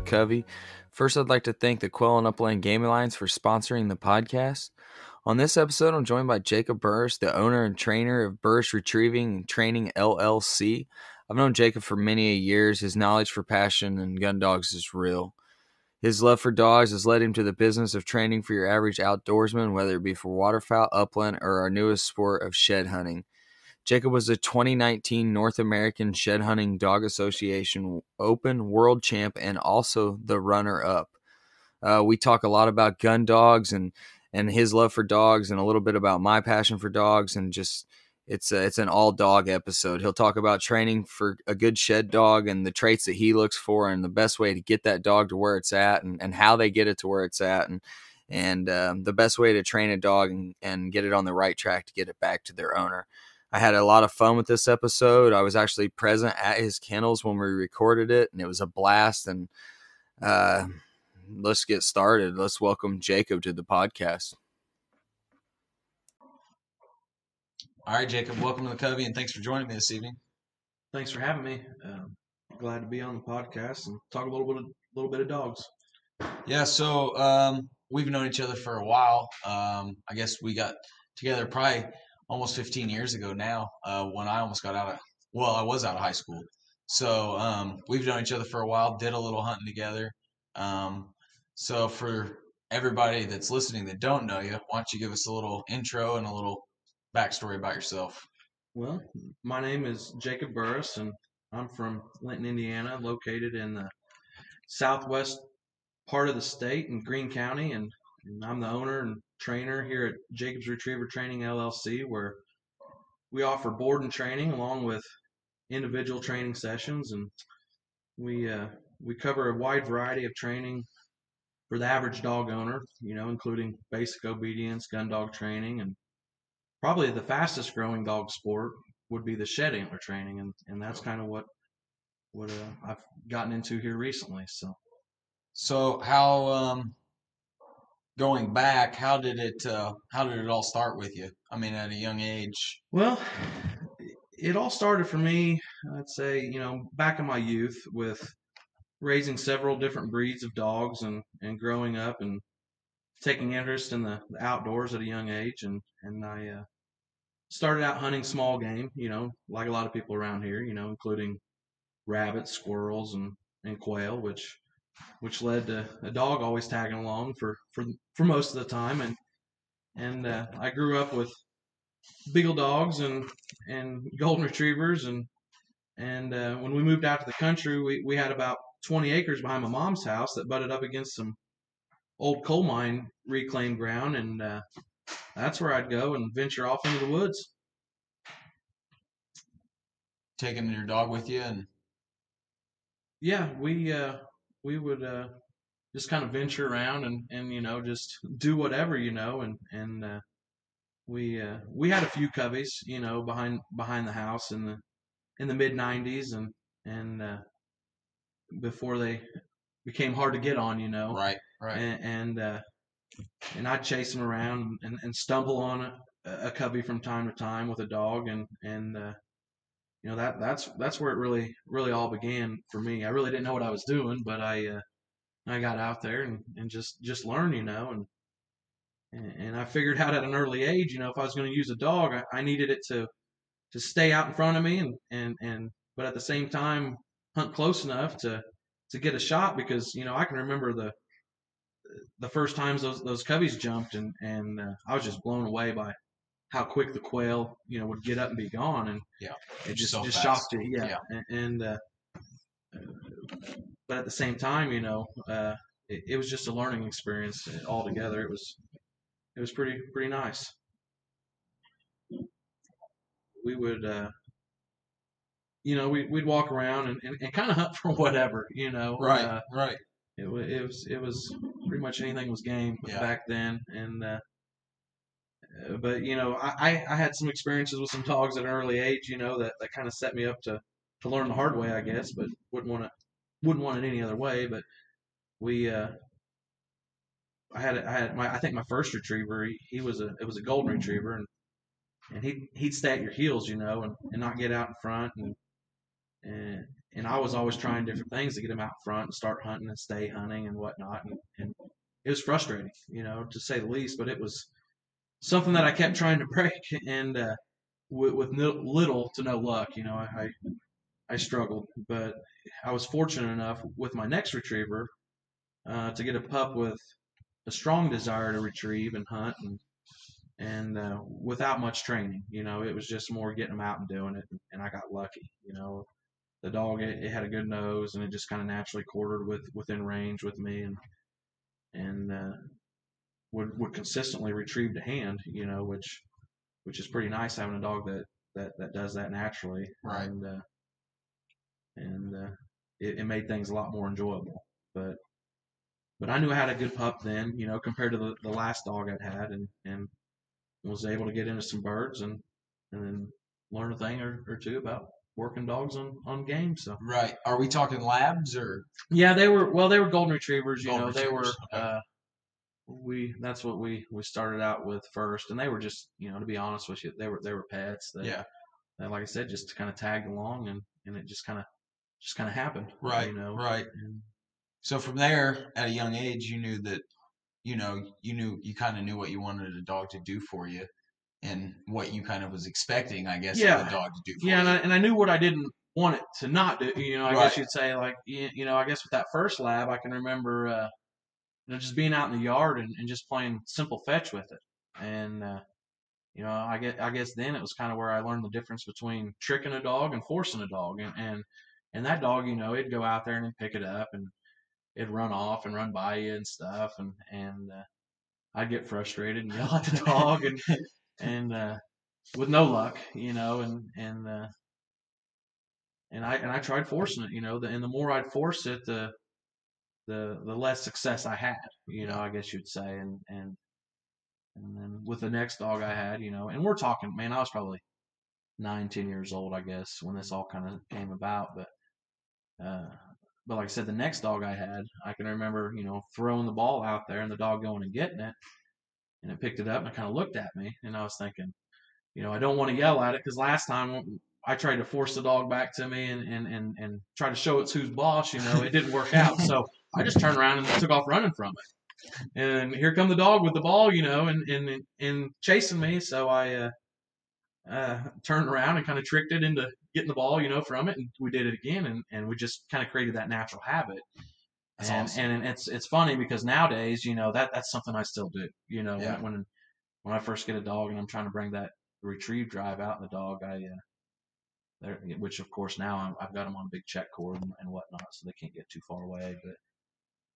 Covey. First, I'd like to thank the Quell and Upland Game Alliance for sponsoring the podcast. On this episode, I'm joined by Jacob Burris, the owner and trainer of Burris Retrieving and Training LLC. I've known Jacob for many years. His knowledge for passion and gun dogs is real. His love for dogs has led him to the business of training for your average outdoorsman, whether it be for waterfowl, upland, or our newest sport of shed hunting. Jacob was the 2019 North American Shed Hunting Dog Association Open World Champ and also the runner-up. We talk a lot about gun dogs and his love for dogs, and a little bit about my passion for dogs, and just it's an all dog episode. He'll talk about training for a good shed dog and the traits that he looks for and the best way to get that dog to where it's at, and how they get it to where it's at, and the best way to train a dog and get it on the right track to get it back to their owner. I had a lot of fun with this episode. I was actually present at his kennels when we recorded it, and it was a blast. And let's get started. Let's welcome Jacob to the podcast. All right, Jacob, welcome to the Covey, and thanks for joining me this evening. Thanks for having me. Glad to be on the podcast and talk a little bit of dogs. Yeah, so we've known each other for a while. I guess we got together probably almost 15 years ago now, when I almost got I was out of high school. So we've known each other for a while, did a little hunting together. So for everybody that's listening that don't know you, why don't you give us a little intro and a little backstory about yourself? Well, my name is Jacob Burris, and I'm from Linton, Indiana, located in the southwest part of the state in Greene County, and I'm the owner and trainer here at Jacob's Retiever Training LLC, where we offer board and training along with individual training sessions, and we cover a wide variety of training for the average dog owner, including basic obedience, gun dog training, and probably the fastest growing dog sport would be the shed antler training, and that's kind of what I've gotten into here recently. So how going back, how did it all start with you? I mean, at a young age. Well, it all started for me, I'd say, back in my youth with raising several different breeds of dogs and growing up and taking interest in the outdoors at a young age, and I started out hunting small game, like a lot of people around here, including rabbits, squirrels, and quail, which led to a dog always tagging along for most of the time, and I grew up with beagle dogs and golden retrievers, and when we moved out to the country, we had about 20 acres behind my mom's house that butted up against some old coal mine reclaimed ground, and that's where I'd go and venture off into the woods. Taking your dog with you, and yeah, we would just kind of venture around and just do whatever, and we had a few coveys, behind the house in the mid '90s, and before they became hard to get on, Right. And I'd chase them around and stumble on a covey from time to time with a dog, and that's where it really all began for me. I really didn't know what I was doing, but I got out there and just learned, and I figured out at an early age, if I was going to use a dog, I needed it to stay out in front of me and but at the same time hunt close enough to get a shot, because I can remember the first times those coveys jumped, and I was just blown away by how quick the quail would get up and be gone, and yeah, it just so shocked you. Yeah. And but at the same time, it was just a learning experience altogether. It was pretty nice. We would we'd walk around and kind of hunt for whatever, right. It was pretty much anything was game back then, and but I had some experiences with some dogs at an early age, that kind of set me up to learn the hard way, I guess, but wouldn't want it any other way. But we I think my first retriever, it was a golden retriever, and he'd stay at your heels, and not get out in front, and I was always trying different things to get him out front and start hunting and stay hunting and whatnot. And it was frustrating, to say the least. But it was something that I kept trying to break, and with little to no luck. I struggled, but I was fortunate enough with my next retriever to get a pup with a strong desire to retrieve and hunt, and without much training. It was just more getting them out and doing it, and I got lucky. The dog, it had a good nose, and it just kind of naturally quartered within range with me, and would consistently retrieve to hand. Which is pretty nice having a dog that does that naturally. Right. And it made things a lot more enjoyable. But I knew I had a good pup then, compared to the last dog I'd had, and was able to get into some birds and then learn a thing or two about working dogs on games. So Right. Are we talking labs or? yeah, they were golden retrievers. They were. Okay. That's what we started out with first, and they were just, to be honest with you, they were pets. Yeah. That, like I said, just kind of tagged along, and it just kind of happened. Right. Right. And, So from there, at a young age, you knew that, you kind of knew what you wanted a dog to do for you, and what you kind of was expecting, I guess, Yeah. of the dog to do for yeah, you. and I knew what I didn't want it to not do. I Right. guess you'd say, like, I guess with that first lab, I can remember, just being out in the yard and just playing simple fetch with it, and I guess then it was kind of where I learned the difference between tricking a dog and forcing a dog, and that dog, it'd go out there and it'd pick it up and it'd run off and run by you and stuff, and I'd get frustrated and yell at the dog, and with no luck, and I tried forcing it, and the more I'd force it, the less success I had, I guess you'd say, and then with the next dog I had, and we're talking, man, I was probably 9, 10 years old, I guess, when this all kind of came about. Uh, but like I said, the next dog I had, I can remember, throwing the ball out there and the dog going and getting it, and it picked it up and it kind of looked at me, and I was thinking, I don't want to yell at it because last time I tried to force the dog back to me and try to show it's who's boss, it didn't work out. So I just turned around and took off running from it. And here come the dog with the ball, and chasing me. So I turned around and kind of tricked it into getting the ball, from it, and we did it again, and we just kind of created that natural habit. That's and awesome. and it's funny because nowadays, that's something I still do. Yeah. When I first get a dog and I'm trying to bring that retrieve drive out in the dog, which of course now I've got them on a big check cord and whatnot, so they can't get too far away. But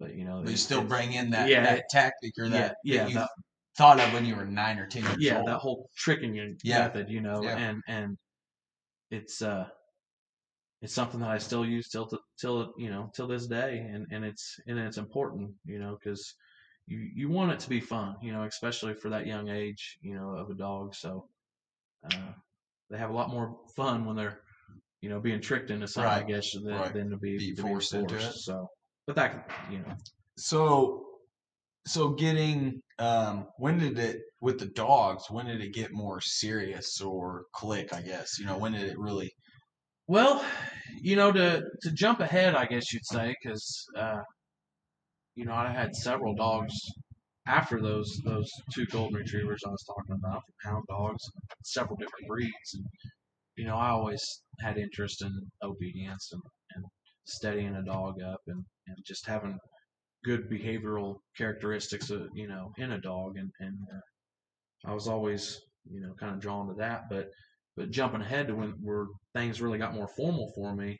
But you still bring in that, yeah, that tactic or that you that, thought of when you were 9 or 10 years old. that whole tricking method, and it's something that I still use till this day, and it's important, because you want it to be fun, especially for that young age, of a dog. So they have a lot more fun when they're being tricked into something, I guess, than to be forced into it. So, but that So getting when did it with the dogs? When did it get more serious or click? I guess when did it really? Well, to jump ahead, I guess you'd say, because I had several dogs after those two golden retrievers I was talking about, hound dogs, several different breeds, and I always had interest in obedience and steadying a dog up and just having good behavioral characteristics, in a dog, and I was always, kind of drawn to that. But jumping ahead to where things really got more formal for me,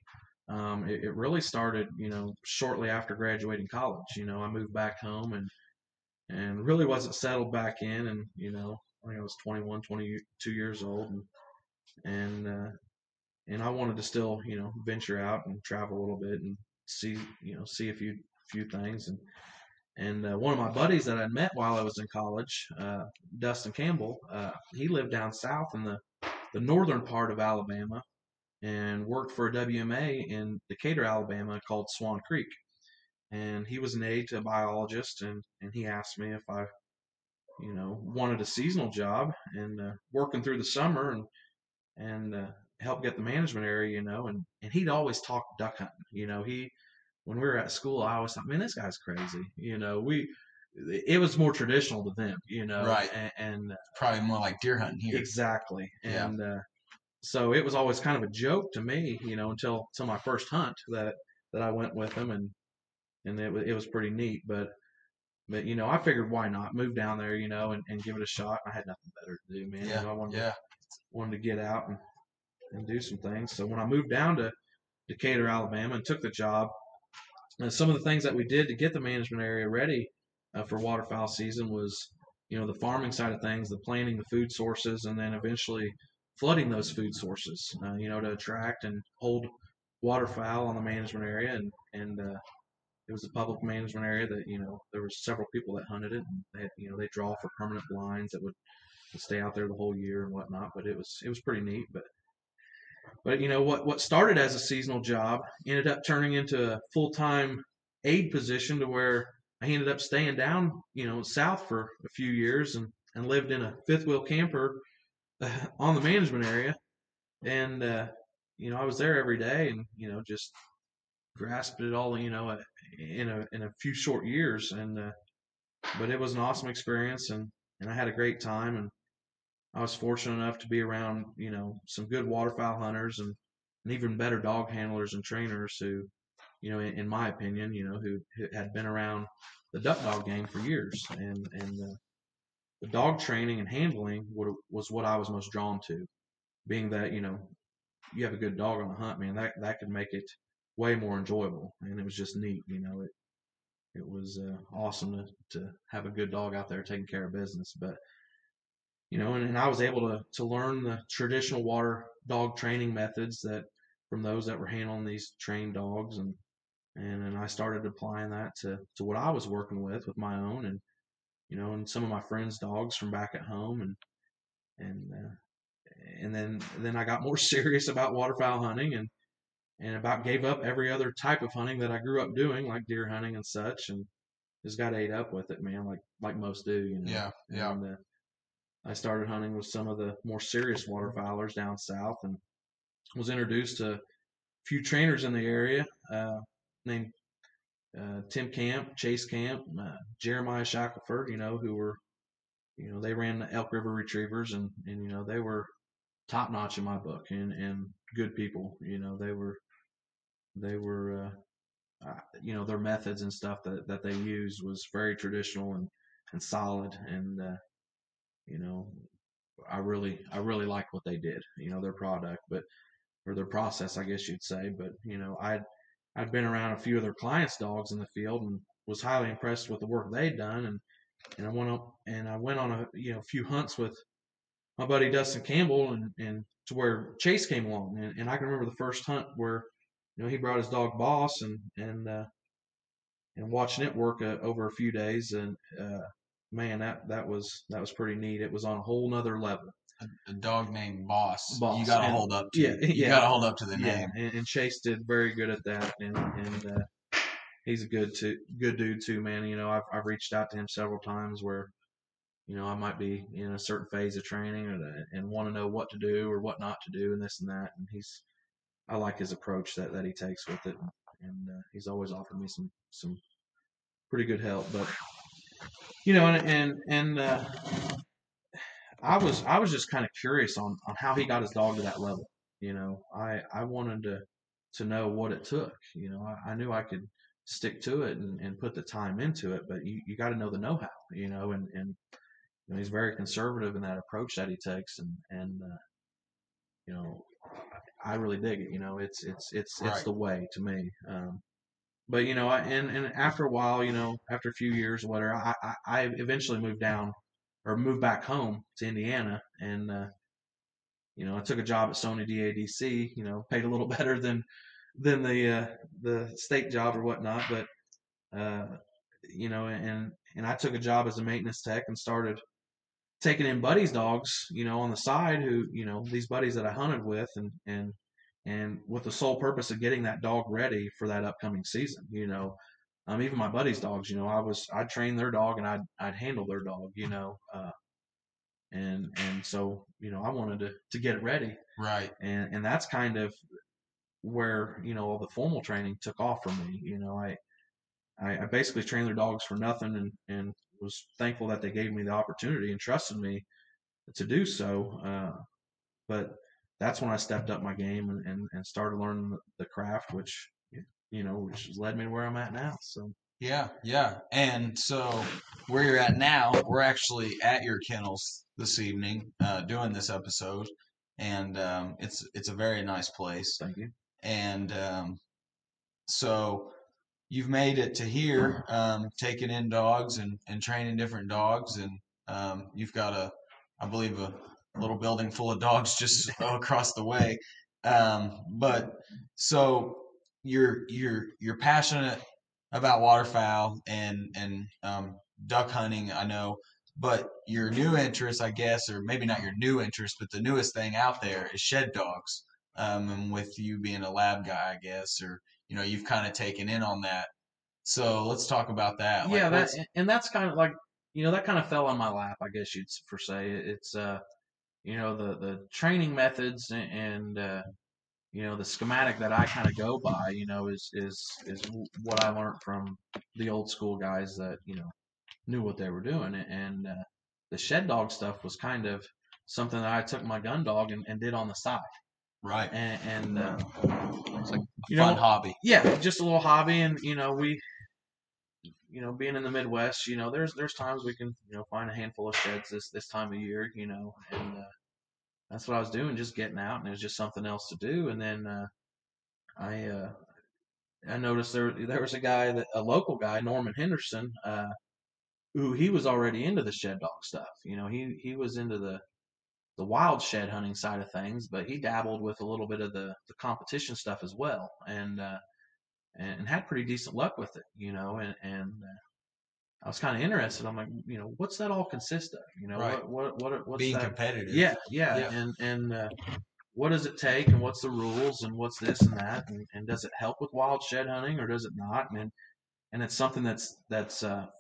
it really started, shortly after graduating college. I moved back home and really wasn't settled back in, and I think I was 21, 22 years old, and I wanted to still, venture out and travel a little bit and see a few things, and one of my buddies that I met while I was in college, Dustin Campbell, he lived down south in the northern part of Alabama and worked for a WMA in Decatur, Alabama, called Swan Creek. And he was an aide to a biologist, and he asked me if I, wanted a seasonal job and working through the summer and help get the management area, and he'd always talk duck hunting. When we were at school, I always thought, man, this guy's crazy. It was more traditional to them, Right. and Probably more like deer hunting here. exactly. Yeah. And so it was always kind of a joke to me, until my first hunt that I went with him, and it was pretty neat. But I figured why not move down there, and give it a shot. I had nothing better to do, man. Yeah. I wanted Yeah. wanted to get out and do some things. So when I moved down to Decatur, Alabama, and took the job, some of the things that we did to get the management area ready for waterfowl season was, the farming side of things, the planting the food sources, and then eventually flooding those food sources, to attract and hold waterfowl on the management area. And it was a public management area that, there was several people that hunted it, and they draw for permanent blinds that would stay out there the whole year and whatnot. But it was pretty neat. But what started as a seasonal job ended up turning into a full-time aide position, to where I ended up staying down, south for a few years, and lived in a fifth wheel camper on the management area. And I was there every day, and just grasped it all, in a few short years. And but it was an awesome experience, and I had a great time. And I was fortunate enough to be around, some good waterfowl hunters, and even better dog handlers and trainers who, in my opinion, who had been around the duck dog game for years. And the dog training and handling was what I was most drawn to, being that, you have a good dog on the hunt, man, that could make it way more enjoyable. And it was just neat. It was awesome to have a good dog out there taking care of business. But and I was able to learn the traditional water dog training methods that from those that were handling these trained dogs. And I started applying that to what I was working with my own, and some of my friends' dogs from back at home. And then I got more serious about waterfowl hunting, and about gave up every other type of hunting that I grew up doing, like deer hunting and such, and just got ate up with it, man, like most do. Yeah. Yeah. And I started hunting with some of the more serious waterfowlers down south, and was introduced to a few trainers in the area, named Tim Camp, Chase Camp, Jeremiah Shackelford, who were, they ran the Elk River Retrievers, and they were top notch in my book, and good people. They were their methods and stuff that they used was very traditional and solid. And you know, I really liked what they did, their product, or their process, I guess you'd say. But I'd been around a few of their clients' dogs in the field, and was highly impressed with the work they'd done. And I went on a few hunts with my buddy Dustin Campbell, and to where Chase came along. And I can remember the first hunt where he brought his dog Boss, and watching it work over a few days. And man, that was pretty neat. It was on a whole nother level. A dog named Boss. You Boss. got to And hold up to. yeah, You yeah, got to hold up to the yeah. name. And Chase did very good at that. And he's a good dude too, man. I've reached out to him several times where I might be in a certain phase of training, and want to know what to do or what not to do, and this and that. And I like his approach that he takes with it. And he's always offered me some pretty good help. But and I was just kind of curious on how he got his dog to that level. I wanted to know what it took. I knew I could stick to it and put the time into it, but you got to know the know-how. And he's very conservative in that approach that he takes. And you know I really dig it. It's Right. the way to me. But and after a while, after a few years or whatever, I eventually moved down, or moved back home to Indiana. And I took a job at Sony DADC. Paid a little better than the state job or whatnot. But uh, and I took a job as a maintenance tech, and started taking in buddies' dogs, on the side, who, these buddies that I hunted with, and with the sole purpose of getting that dog ready for that upcoming season. Even my buddies' dogs, I'd train their dog, and I'd handle their dog. and so I wanted to get it ready, Right. and that's kind of where all the formal training took off for me. I basically trained their dogs for nothing, and was thankful that they gave me the opportunity and trusted me to do so. But that's when I stepped up my game and started learning the craft, which has led me to where I'm at now. So Yeah, yeah. And so where you're at now, we're actually at your kennels this evening, doing this episode, and it's a very nice place. thank you. And so you've made it to here, taking in dogs and training different dogs, and you've got I believe, a little building full of dogs just across the way. But so you're passionate about waterfowl and duck hunting, I know. But your new interest, I guess, or maybe not your new interest, but the newest thing out there is shed dogs. And with you being a lab guy, I guess, or you've kind of taken in on that. So let's talk about that. Like, Yeah, what's that's kind of like that kind of fell on my lap, I guess you'd for say. It's the training methods and the schematic that I kind of go by, is what I learned from the old school guys that knew what they were doing, and the shed dog stuff was kind of something that I took my gun dog and did on the side, right? and It's like a fun hobby. yeah, just a little hobby, and we being in the Midwest, there's times we can find a handful of sheds this time of year, and that's what I was doing, just getting out, and it was just something else to do, and then I uh, I noticed there was a local guy, Norman Henderson, who he was already into the shed dog stuff. He was into the wild shed hunting side of things, but he dabbled with a little bit of the competition stuff as well, and had pretty decent luck with it. And I was kind of interested. I'm like, what's that all consist of? Right. What's Being that? competitive. Yeah, Yeah. and what does it take, and what's the rules, and what's this and that, and does it help with wild shed hunting or does it not? And it's something that's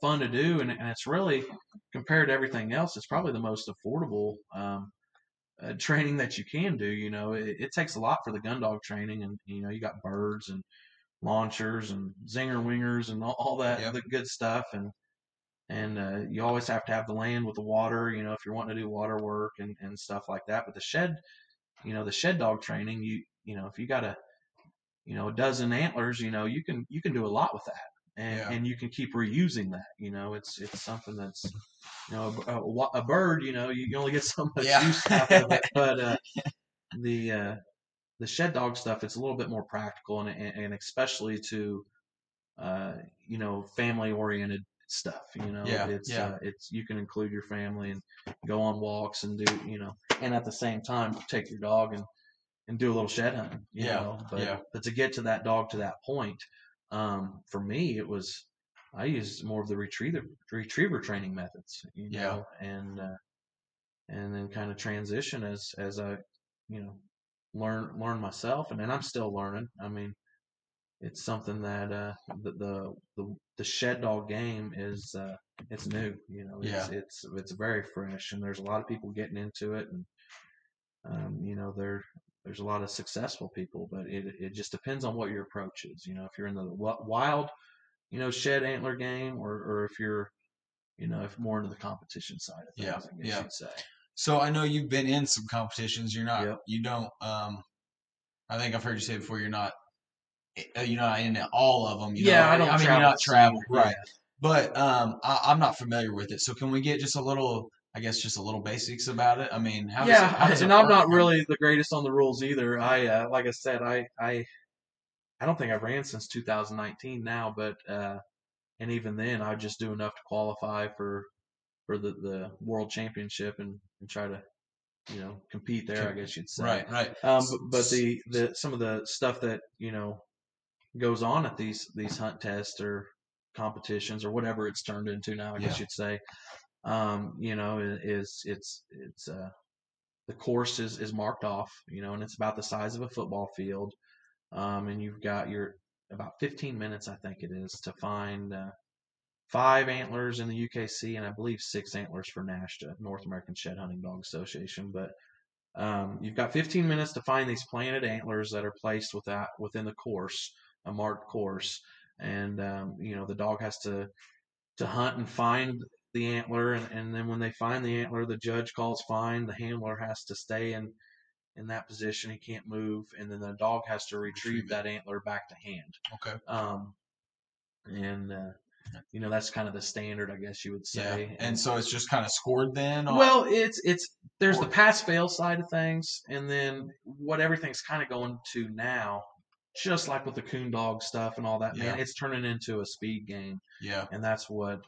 fun to do, and it's really, compared to everything else, it's probably the most affordable training that you can do. It takes a lot for the gun dog training, and you got birds and launchers and zinger wingers and all that Yep. the good stuff, and you always have to have the land with the water, if you're wanting to do water work and stuff like that. But the shed dog training, if you got a dozen antlers, you can do a lot with that, Yeah. and you can keep reusing that. It's something that's a bird. You only get so much Yeah. use out of it, but the uh, the shed dog stuff, it's a little bit more practical, and especially to family oriented stuff. Yeah. It's Yeah. you can include your family and go on walks and do and at the same time take your dog and do a little shed hunting. Yeah. But Yeah. to get to that dog to that point, for me it was, I used more of the retriever training methods, Yeah. and then kind of transition as I learn myself, and then I'm still learning. I mean, it's something that the shed dog game is, it's new. Yeah. It's very fresh, and there's a lot of people getting into it, and there's a lot of successful people, but it just depends on what your approach is. If you're in the wild, shed antler game, or if you're if more into the competition side of Yeah. things, I guess Yeah. you'd say. So I know you've been in some competitions. Yep. You don't. I think I've heard you say before. You're not into all of them. Yeah, I don't I mean, you're travel not the scene. travel, Yeah. right? But I'm not familiar with it. So can we get just a little? I guess just a little basics about it. I mean, how does it And I'm work? not really the greatest on the rules either. Like I said, I don't think I've ran since 2019 now, but and even then, I just do enough to qualify for the world championship and try to compete there, I guess you'd say. Right. Right. But the some of the stuff that goes on at these hunt tests or competitions or whatever it's turned into now, I guess you'd say, is it's the course is marked off, and it's about the size of a football field, and you've got your about 15 minutes, I think it is, to find 5 antlers in the UKC, and I believe 6 antlers for NASHTA, North American Shed Hunting Dog Association. But you've got 15 minutes to find these planted antlers that are placed within the course, a marked course, and the dog has to hunt and find the antler, and then when they find the antler, the judge calls fine. The handler has to stay in that position; he can't move, and then the dog has to retrieve that antler back to hand. Okay. And that's kind of the standard, I guess you would say. Yeah. And so it's just kind of scored then? Well, there's the pass-fail side of things, and then what everything's kind of going to now, just like with the coon dog stuff and all that, man, it's turning into a speed game. Yeah. And that's what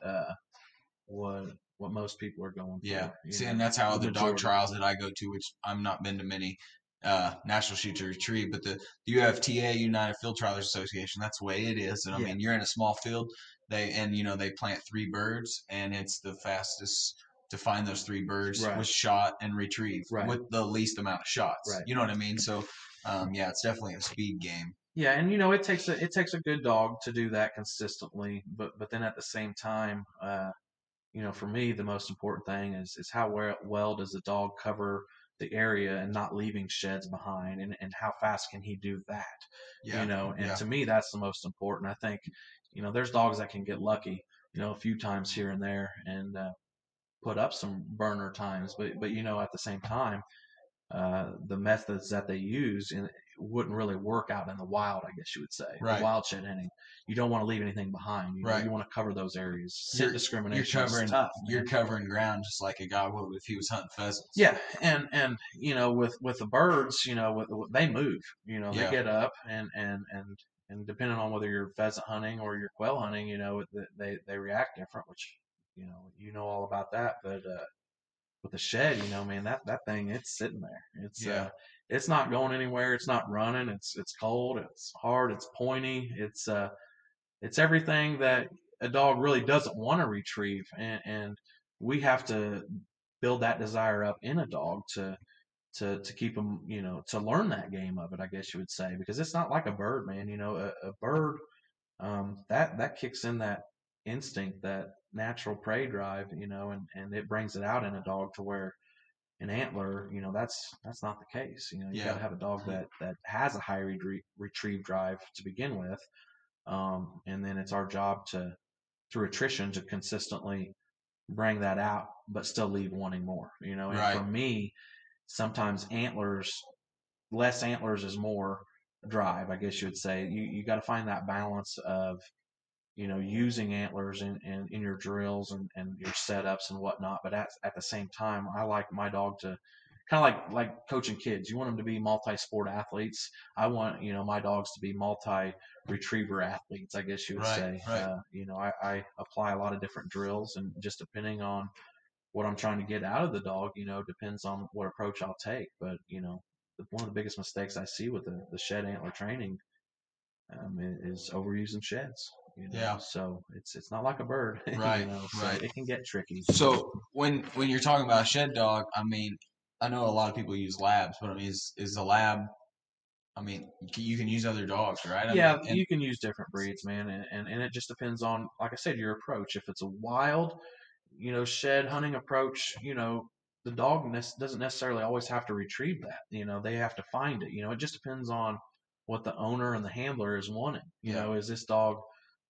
most people are going for. Yeah. See, and that's how the dog trials that I go to, which I've not been to many, National Shoot to Retrieve, but the UFTA, United Field Trialers Association, that's the way it is. And I mean, you're in a small field, they plant 3 birds, and it's the fastest to find those 3 birds was shot and retrieved with the least amount of shots. You know what I mean? So, it's definitely a speed game. Yeah, and it takes a good dog to do that consistently, but then at the same time, for me, the most important thing is how well does the dog cover the area and not leaving sheds behind, and how fast can he do that? To me, that's the most important. I think, there's dogs that can get lucky, a few times here and there and put up some burner times, but at the same time, the methods that they use wouldn't really work out in the wild, I guess you would say. Right. The wild shed hunting, you don't want to leave anything behind. You want to cover those areas. Scent discrimination is tough. You're covering ground just like a guy would if he was hunting pheasants. Yeah, and with the birds, they move. They get up and depending on whether you're pheasant hunting or you're quail hunting, they react different, which all about that, but. With the shed, man, that thing, it's sitting there. It's not going anywhere. It's not running. It's cold. It's hard. It's pointy. It's everything that a dog really doesn't want to retrieve, and we have to build that desire up in a dog to keep them, to learn that game of it, I guess you would say, because it's not like a bird, man. A bird that kicks in that instinct, that natural prey drive, and it brings it out in a dog to where an antler, that's not the case. You got to have a dog that has a high retrieve drive to begin with, and then it's our job through attrition to consistently bring that out, but still leave wanting more. And for me, sometimes less antlers is more drive, I guess you would say. You got to find that balance of using antlers in your drills and your setups and whatnot. But at the same time, I like my dog to kind of like coaching kids. You want them to be multi-sport athletes. I want, my dogs to be multi-retriever athletes, I guess you would say. Right. I apply a lot of different drills, and just depending on what I'm trying to get out of the dog, depends on what approach I'll take. But, one of the biggest mistakes I see with the shed antler training is overusing sheds. So it's not like a bird, right? So it can get tricky. So when you're talking about a shed dog, I mean, I know a lot of people use labs, but I mean, is the lab? I mean, you can use other dogs, right? You can use different breeds, man, and it just depends on, like I said, your approach. If it's a wild, shed hunting approach, the dog doesn't necessarily always have to retrieve that. They have to find it. It just depends on what the owner and the handler is wanting. Is this dog,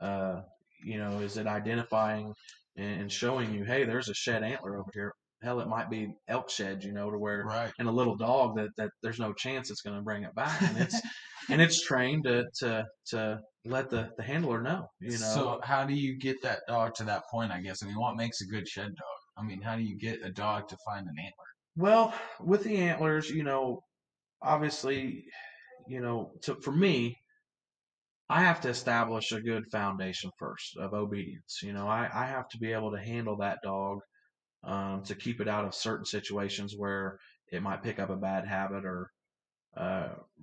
is it identifying and showing you, hey, there's a shed antler over here. Hell, it might be elk shed, to where and a little dog that there's no chance it's going to bring it back, and it's trained to let the handler know. So how do you get that dog to that point? I guess. I mean, what makes a good shed dog? I mean, how do you get a dog to find an antler? Well, with the antlers, obviously, for me, I have to establish a good foundation first of obedience. I have to be able to handle that dog, to keep it out of certain situations where it might pick up a bad habit or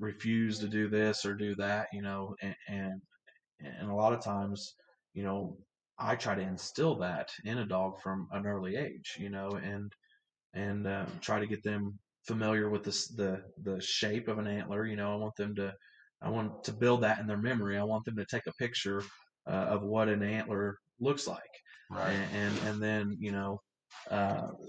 refuse to do this or do that, and a lot of times, I try to instill that in a dog from an early age, and try to get them familiar with the shape of an antler. I want to build that in their memory. I want them to take a picture of what an antler looks like. Right. And then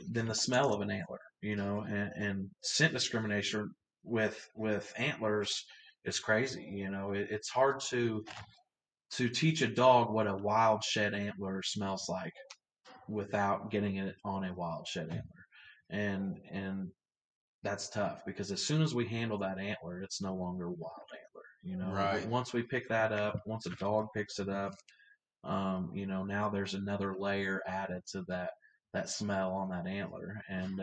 then the smell of an antler, and scent discrimination with antlers is crazy. It's hard to teach a dog what a wild shed antler smells like without getting it on a wild shed antler, and that's tough because as soon as we handle that antler, it's no longer a wild antler. Right. Once we pick that up, once a dog picks it up, now there's another layer added to that smell on that antler, and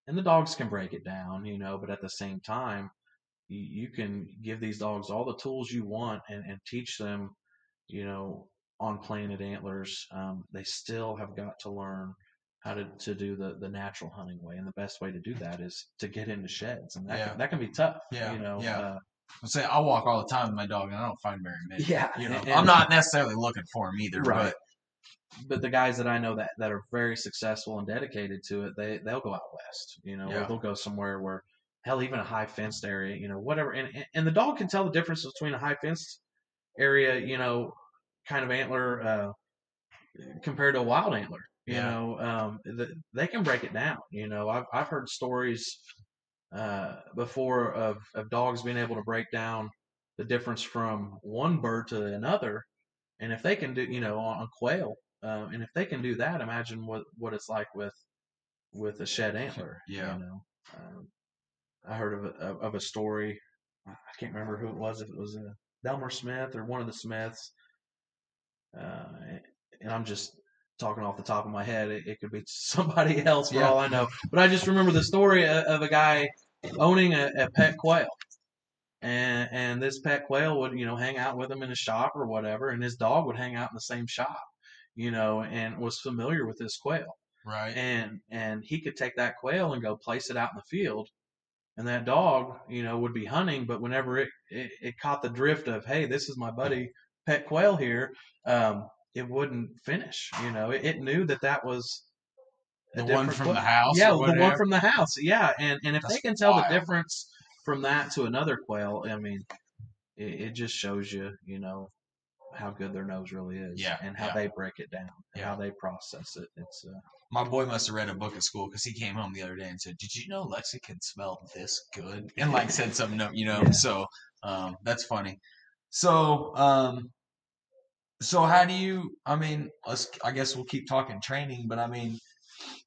the dogs can break it down, but at the same time, you can give these dogs all the tools you want and teach them, you know, on planted antlers. They still have got to learn how to do the natural hunting way, and the best way to do that is to get into sheds, and that can be tough. Yeah. I say I walk all the time with my dog, and I don't find very many. Yeah, I'm not necessarily looking for them either, right. But the guys that I know that are very successful and dedicated to it, they'll go out west, or they'll go somewhere where, hell, even a high fenced area, whatever. And the dog can tell the difference between a high fenced area, kind of antler compared to a wild antler. They can break it down. I've heard stories before of dogs being able to break down the difference from one bird to another, and if they can do, on quail, and if they can do that, imagine what it's like with a shed antler. Yeah. I heard of a story. I can't remember who it was. If it was Delmer Smith or one of the Smiths, uh, and I'm just talking off the top of my head. It could be somebody else for all I know. But I just remember the story of a guy owning a pet quail. And this pet quail would, hang out with him in his shop or whatever, and his dog would hang out in the same shop, and was familiar with this quail. Right. And he could take that quail and go place it out in the field, and that dog, would be hunting, but whenever it caught the drift of, hey, this is my buddy pet quail here, it wouldn't finish. It knew that was the one from the house. Yeah, the one from the house. Yeah, and if they can tell wild. the difference from that to another quail, I mean, it just shows you, how good their nose really is, and how they break it down, and how they process it. It's my boy must have read a book at school because he came home the other day and said, "Did you know Lexi can smell this good?" And like said something, So that's funny. So so how do you? I mean, I guess we'll keep talking training, but I mean,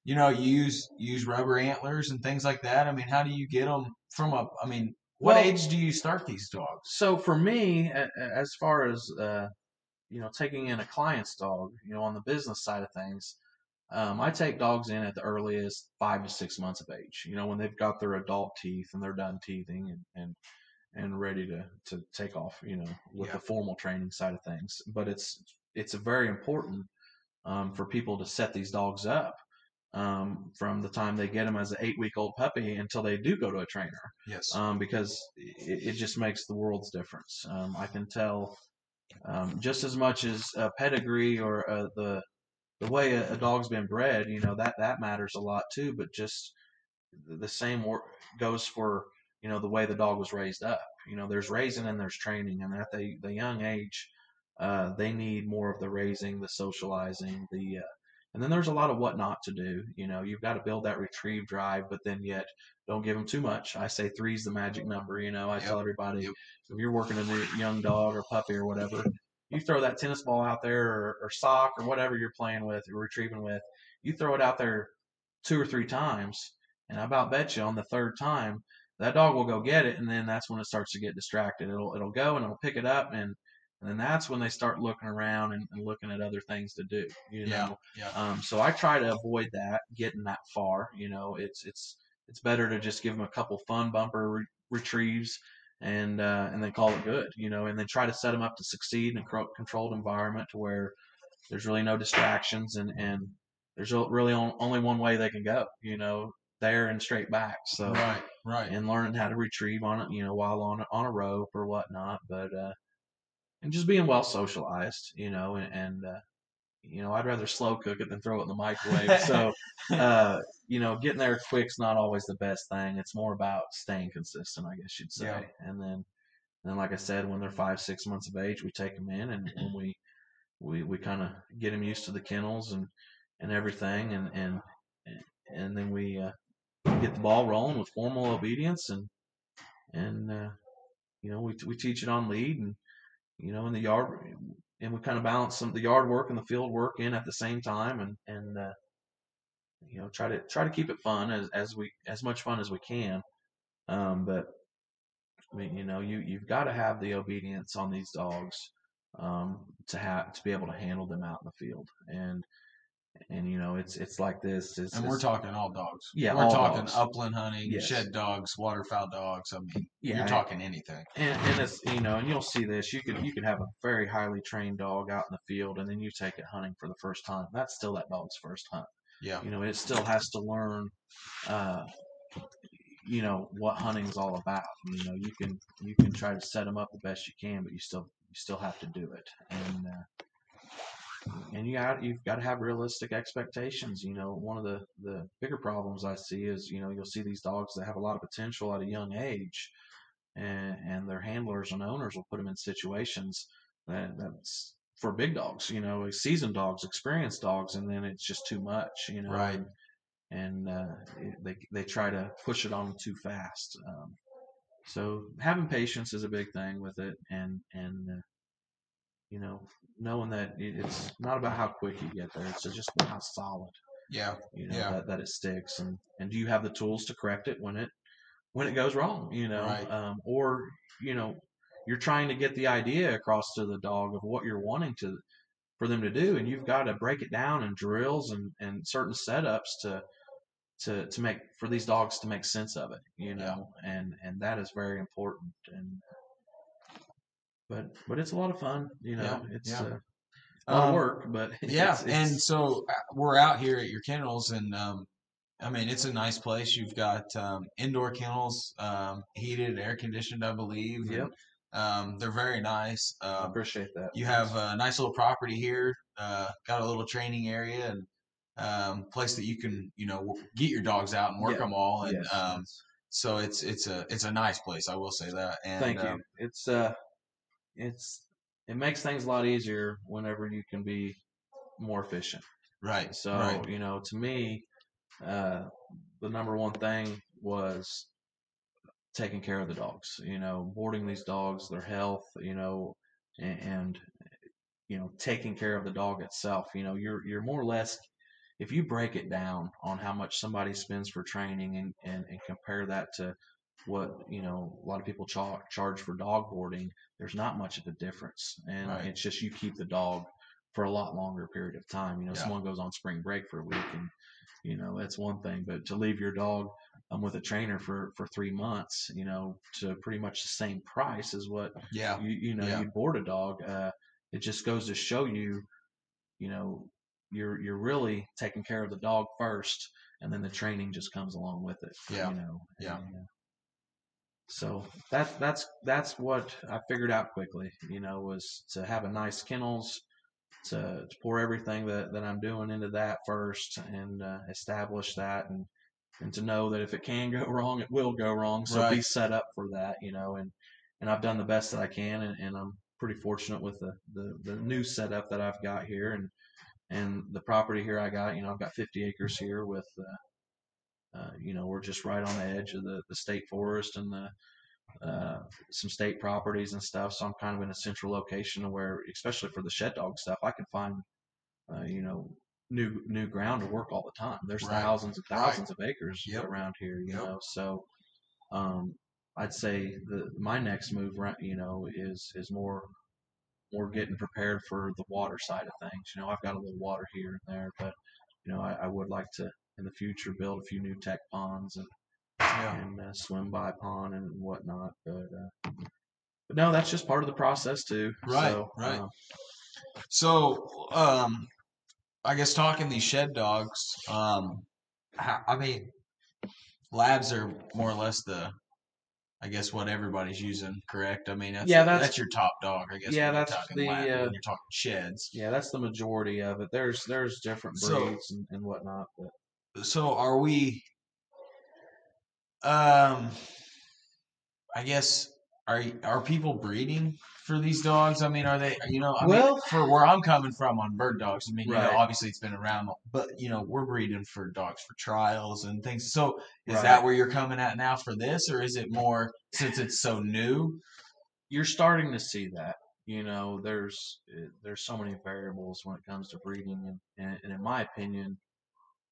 you use rubber antlers and things like that. I mean, how do you get them from a? I mean, what age do you start these dogs? So for me, as far as taking in a client's dog, on the business side of things, I take dogs in at the earliest 5 to 6 months of age. When they've got their adult teeth and they're done teething and ready to take off. With the formal training side of things. But it's very important for people to set these dogs up from the time they get them as an 8-week-old puppy until they do go to a trainer. Yes. Because it just makes the world's difference. I can tell just as much as a pedigree or the way a dog's been bred, that matters a lot too. But just the same goes for the way the dog was raised up. There's raising and there's training, and at the young age, they need more of the raising, the socializing, and then there's a lot of what not to do. You've got to build that retrieve drive, but then yet don't give them too much. I say 3's the magic number. I tell everybody, if you're working a new young dog or puppy or whatever, you throw that tennis ball out there or sock or whatever you're playing with or retrieving with, you throw it out there 2 or 3 times, and I about bet you on the third time that dog will go get it, and then that's when it starts to get distracted. It'll go and it'll pick it up, and then that's when they start looking around and looking at other things to do. So I try to avoid that, getting that far. It's better to just give them a couple fun bumper retrieves and then call it good. And then try to set them up to succeed in a controlled environment to where there's really no distractions and there's really only one way they can go. There and straight back. So right. And learning how to retrieve on it, while on a rope or whatnot, but and just being well socialized, and I'd rather slow cook it than throw it in the microwave. So getting there quick's not always the best thing. It's more about staying consistent, I guess you'd say. Yeah. And then like I said, when they're 5, 6 months of age, we take them in and we we kind of get him used to the kennels and everything, and then we get the ball rolling with formal obedience, and we teach it on lead, and in the yard, and we kind of balance the yard work and the field work in at the same time, and try to keep it fun as much fun as we can. But I mean, you've got to have the obedience on these dogs, to be able to handle them out in the field, and it's like this. And we're talking all dogs. Yeah, we're all talking dogs. upland hunting, Yes. shed dogs, waterfowl dogs. I mean, Yeah, you're talking anything. And it's and you'll see this. You could have a very highly trained dog out in the field, and then you take it hunting for the first time. That's still that dog's first hunt. Yeah. It still has to learn, what hunting's all about. You can try to set them up the best you can, but you still have to do it. And you've got to have realistic expectations. One of the bigger problems I see is, you'll see these dogs that have a lot of potential at a young age, and their handlers and owners will put them in situations that's for big dogs, seasoned dogs, experienced dogs, and then it's just too much, Right. And they try to push it on them too fast. So having patience is a big thing with it, and knowing that it's not about how quick you get there, it's just about how solid. Yeah. That it sticks, and do you have the tools to correct it when it goes wrong, Right. Or you're trying to get the idea across to the dog of what you're wanting for them to do, and you've got to break it down in drills and certain setups to make for these dogs to make sense of it, and that is very important. And but it's a lot of fun, it's a lot of work, but it's and so we're out here at your kennels, and I mean, it's a nice place. You've got indoor kennels, heated, air conditioned, I believe. Yep. And, they're very nice. I appreciate that. You have a nice little property here. Got a little training area and place that you can, get your dogs out and work them all. And yes. so it's a nice place. I will say that. And thank you. It makes things a lot easier whenever you can be more efficient. Right. So right. To me, the number one thing was taking care of the dogs. Boarding these dogs, their health. And taking care of the dog itself. You're more or less, if you break it down on how much somebody spends for training and compare that to what a lot of people charge for dog boarding, there's not much of a difference, and Right. it's just you keep the dog for a lot longer period of time. Yeah. Someone goes on spring break for a week, and that's one thing, but to leave your dog with a trainer for 3 months, to pretty much the same price as what Yeah. you board a dog, it just goes to show you, you're really taking care of the dog first, and then the training just comes along with it. Yeah. And, so that's what I figured out quickly, was to have a nice kennels, to pour everything that I'm doing into that first, and establish that, and to know that if it can go wrong, it will go wrong. So Right. be set up for that, and I've done the best that I can, and I'm pretty fortunate with the new setup that I've got here, and the property here I got. I've got 50 acres here with, we're just right on the edge of the state forest and some state properties and stuff. So I'm kind of in a central location where, especially for the shed dog stuff, I can find, new ground to work all the time. There's Right. thousands and thousands of acres Yep. around here, Yep. So I'd say my next move, is more getting prepared for the water side of things. I've got a little water here and there, but I would like to in the future build a few new tech ponds and swim by pond and whatnot. But no, that's just part of the process too. Right. So, right. So, I guess talking these shed dogs, I mean, labs are more or less I guess what everybody's using, correct? I mean, that's your top dog, I guess. Yeah, when that's you're talking the lab, when you're talking sheds. Yeah, that's the majority of it. There's different breeds and whatnot, but so are we? I guess Are people breeding for these dogs? I mean, are they? Well, For where I'm coming from on bird dogs, I mean, right, obviously it's been around, but we're breeding for dogs for trials and things. So, is right. that where you're coming at now for this, or is it more since it's so new? You're starting to see that. There's so many variables when it comes to breeding, and in my opinion,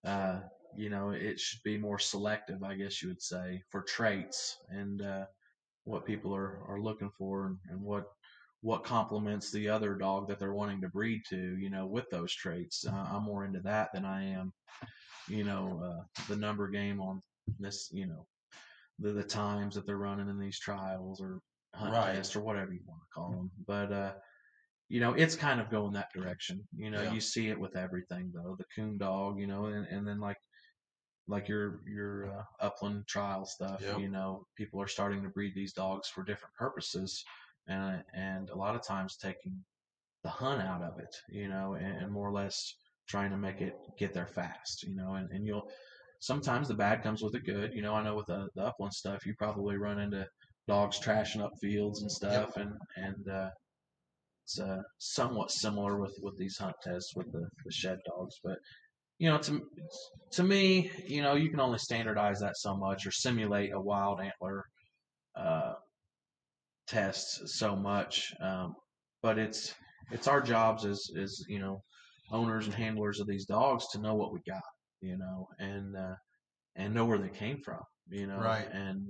uh, it should be more selective, I guess you would say, for traits and what people are looking for, and what complements the other dog that they're wanting to breed to, with those traits. I'm more into that than I am, the number game on this, the times that they're running in these trials or hunt Right. tests or whatever you want to call them. But it's kind of going that direction. Yeah. You see it with everything though. The coon dog, and then like your upland trial stuff. Yep. People are starting to breed these dogs for different purposes, and a lot of times taking the hunt out of it, and more or less trying to make it get there fast, and you'll sometimes the bad comes with the good. I know with the upland stuff, you probably run into dogs trashing up fields and Yep. stuff, and it's somewhat similar with these hunt tests with the shed dogs, but to me, you can only standardize that so much or simulate a wild antler uh, test so much. But it's our jobs as owners and handlers of these dogs to know what we got, and know where they came from, Right. and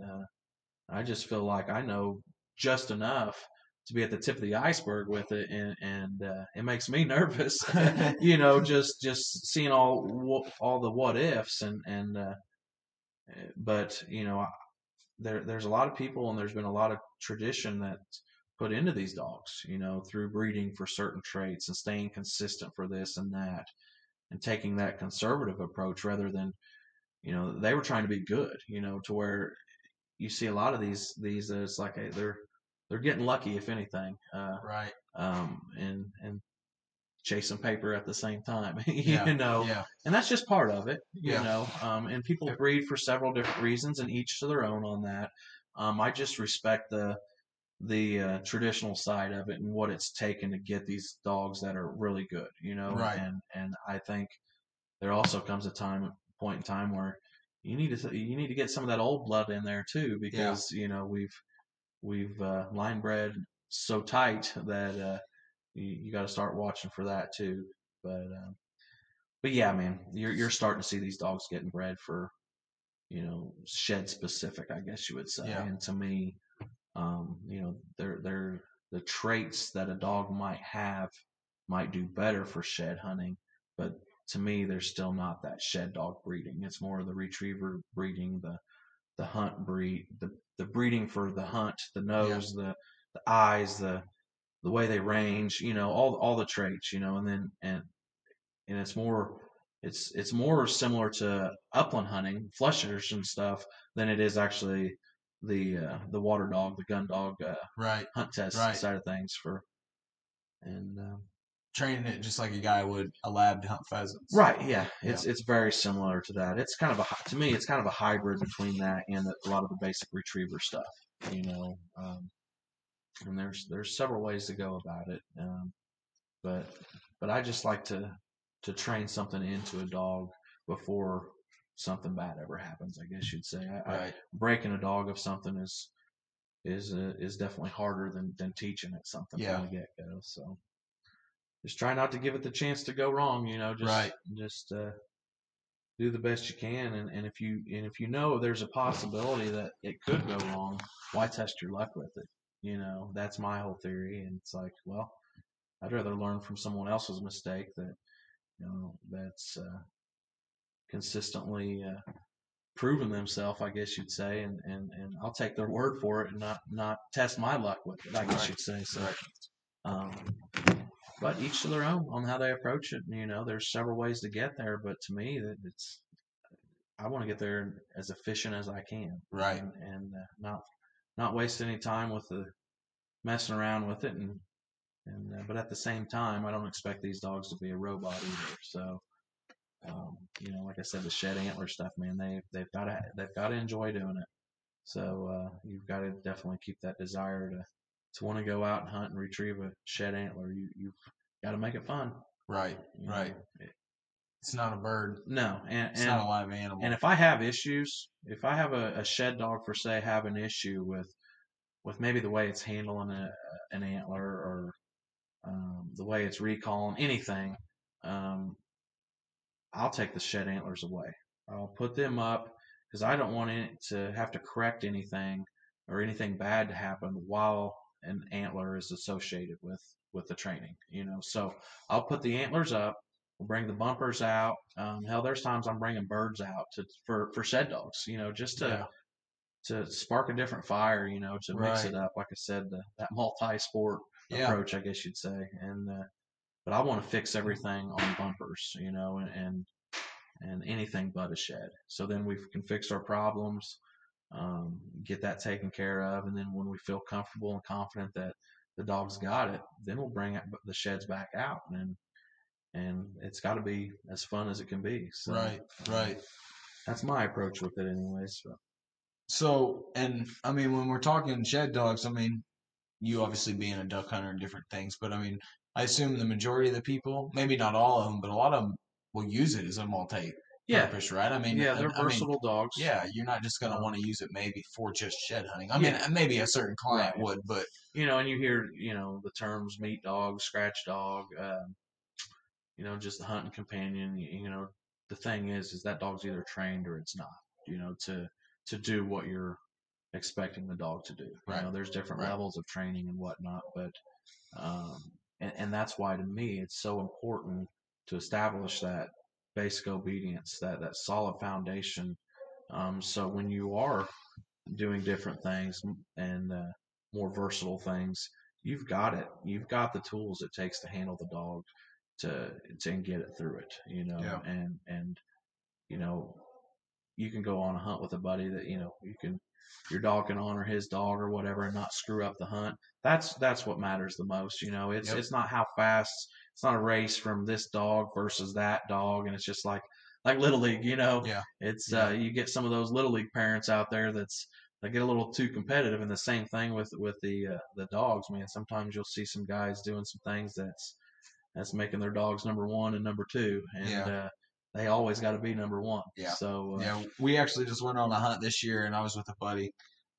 I just feel like I know just enough to be at the tip of the iceberg with it, and it makes me nervous, just seeing all the what ifs, but there's a lot of people and there's been a lot of tradition that's put into these dogs, through breeding for certain traits and staying consistent for this and that, and taking that conservative approach rather than, they were trying to be good, to where you see a lot of these it's like they're getting lucky if anything, Right. and chasing paper at the same time, Yeah. Yeah. and that's just part of it, Yeah. and people breed for several different reasons and each to their own on that. I just respect the traditional side of it and what it's taken to get these dogs that are really good, Right. and I think there also comes a point in time where you need to get some of that old blood in there too, Yeah. because we've line bred so tight that you got to start watching for that too. But yeah, man, you're starting to see these dogs getting bred for, shed specific, I guess you would say. Yeah. And to me, they're the traits that a dog might have might do better for shed hunting, but to me, they're still not that shed dog breeding. It's more of the retriever breeding, the hunt breed, the breeding for the hunt, the Yeah. nose, the eyes, the way they range, all the traits, and then and it's more similar to upland hunting, flushers and stuff, than it is actually the water dog, the gun dog Right. hunt test Right. side of things for and Training it just like a guy would a lab to hunt pheasants. right, yeah, Yeah. it's very similar to that. It's kind of to me, it's kind of a hybrid between that and a lot of the basic retriever stuff, and there's several ways to go about it. But I just like to train something into a dog before something bad ever happens. I guess you'd say. Right. Breaking a dog of something is definitely harder than teaching it something Yeah. from the get go. So just try not to give it the chance to go wrong. Right. Just do the best you can, and if you know there's a possibility that it could go wrong, why test your luck with it? That's my whole theory, and it's like, well, I'd rather learn from someone else's mistake that's consistently proven themselves, I guess you'd say, and I'll take their word for it and not test my luck with it, I guess Right. you'd say. So, Right. um, but each to their own on how they approach it. There's several ways to get there, but to me, that it's I want to get there as efficient as I can, Right. and not waste any time with the messing around with it, and but at the same time, I don't expect these dogs to be a robot either. So, like I said, the shed antler stuff, man, they've got to enjoy doing it. So you've got to definitely keep that desire to want to go out and hunt and retrieve a shed antler. You've got to make it fun. Right. You Right. know, It's not a bird. no, It's not a live animal. and if I have issues, if I have a shed dog for say have an issue with maybe the way it's handling an antler or the way it's recalling anything, um, I'll take the shed antlers away. I'll put them up because I don't want it to have to correct anything or anything bad to happen while an antler is associated with the training. So I'll put the antlers up. We'll bring the bumpers out. Hell, there's times I'm bringing birds out for shed dogs. Just Yeah. to spark a different fire. To mix Right. it up. Like I said, that multi-sport Yeah. approach, I guess you'd say. And but I want to fix everything on bumpers. And anything but a shed. So then we can fix our problems, get that taken care of, and then when we feel comfortable and confident that the dog's got it, then we'll bring the sheds back out, and it's got to be as fun as it can be. So Right. that's my approach with it, anyways. So, and I mean, when we're talking shed dogs, I mean, you obviously being a duck hunter and different things, but I mean, I assume the majority of the people, maybe not all of them, but a lot of them will use it as a multi-purpose, Yeah, right? I mean, yeah, they're I mean, versatile dogs. yeah, you're not just going to Um, want to use it maybe for just shed hunting. I mean, maybe a certain client right. would, but And you hear the terms meat dog, scratch dog, just the hunting companion. The thing is that dog's either trained or it's not. To do what you're expecting the dog to do. right, There's different right, levels of training and whatnot, but um, and that's why to me it's so important to establish that basic obedience, that solid foundation. So when you are doing different things and more versatile things, you've got it. You've got the tools it takes to handle the dog to get it through it. yeah, And you know you can go on a hunt with a buddy that you can your dog can honor his dog or whatever and not screw up the hunt. That's what matters the most. It's yep, it's not how fast. It's not a race from this dog versus that dog, and it's just like little league. yeah, It's yeah, you get some of those little league parents out there that get a little too competitive, and the same thing with the dogs. Man, sometimes you'll see some guys doing some things that's making their dogs number one and number two, and yeah. they always got to be number one. Yeah. So Yeah. We actually just went on a hunt this year and I was with a buddy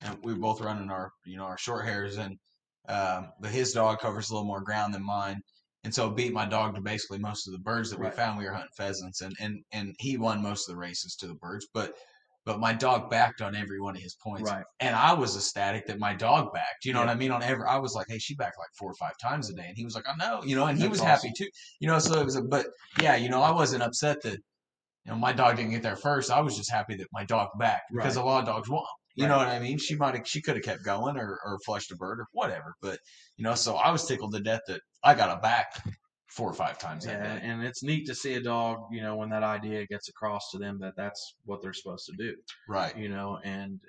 and we were both running our short hairs and but his dog covers a little more ground than mine. And so beat my dog to basically most of the birds that we right, found. We were hunting pheasants and he won most of the races to the birds, but my dog backed on every one of his points. right. And I was ecstatic that my dog backed. You know Yeah, what I mean? I was like, hey, she backed like 4 or 5 times a day. And he was like, I know, and he that's was awesome. happy too. So it was but yeah, I wasn't upset that my dog didn't get there first. I was just happy that my dog backed because Right, a lot of dogs won't. You know right. what I mean? She could have kept going or flushed a bird or whatever. But so I was tickled to death that I got a back 4 or 5 times that Yeah, day. and it's neat to see a dog, when that idea gets across to them that that's what they're supposed to do, Right. and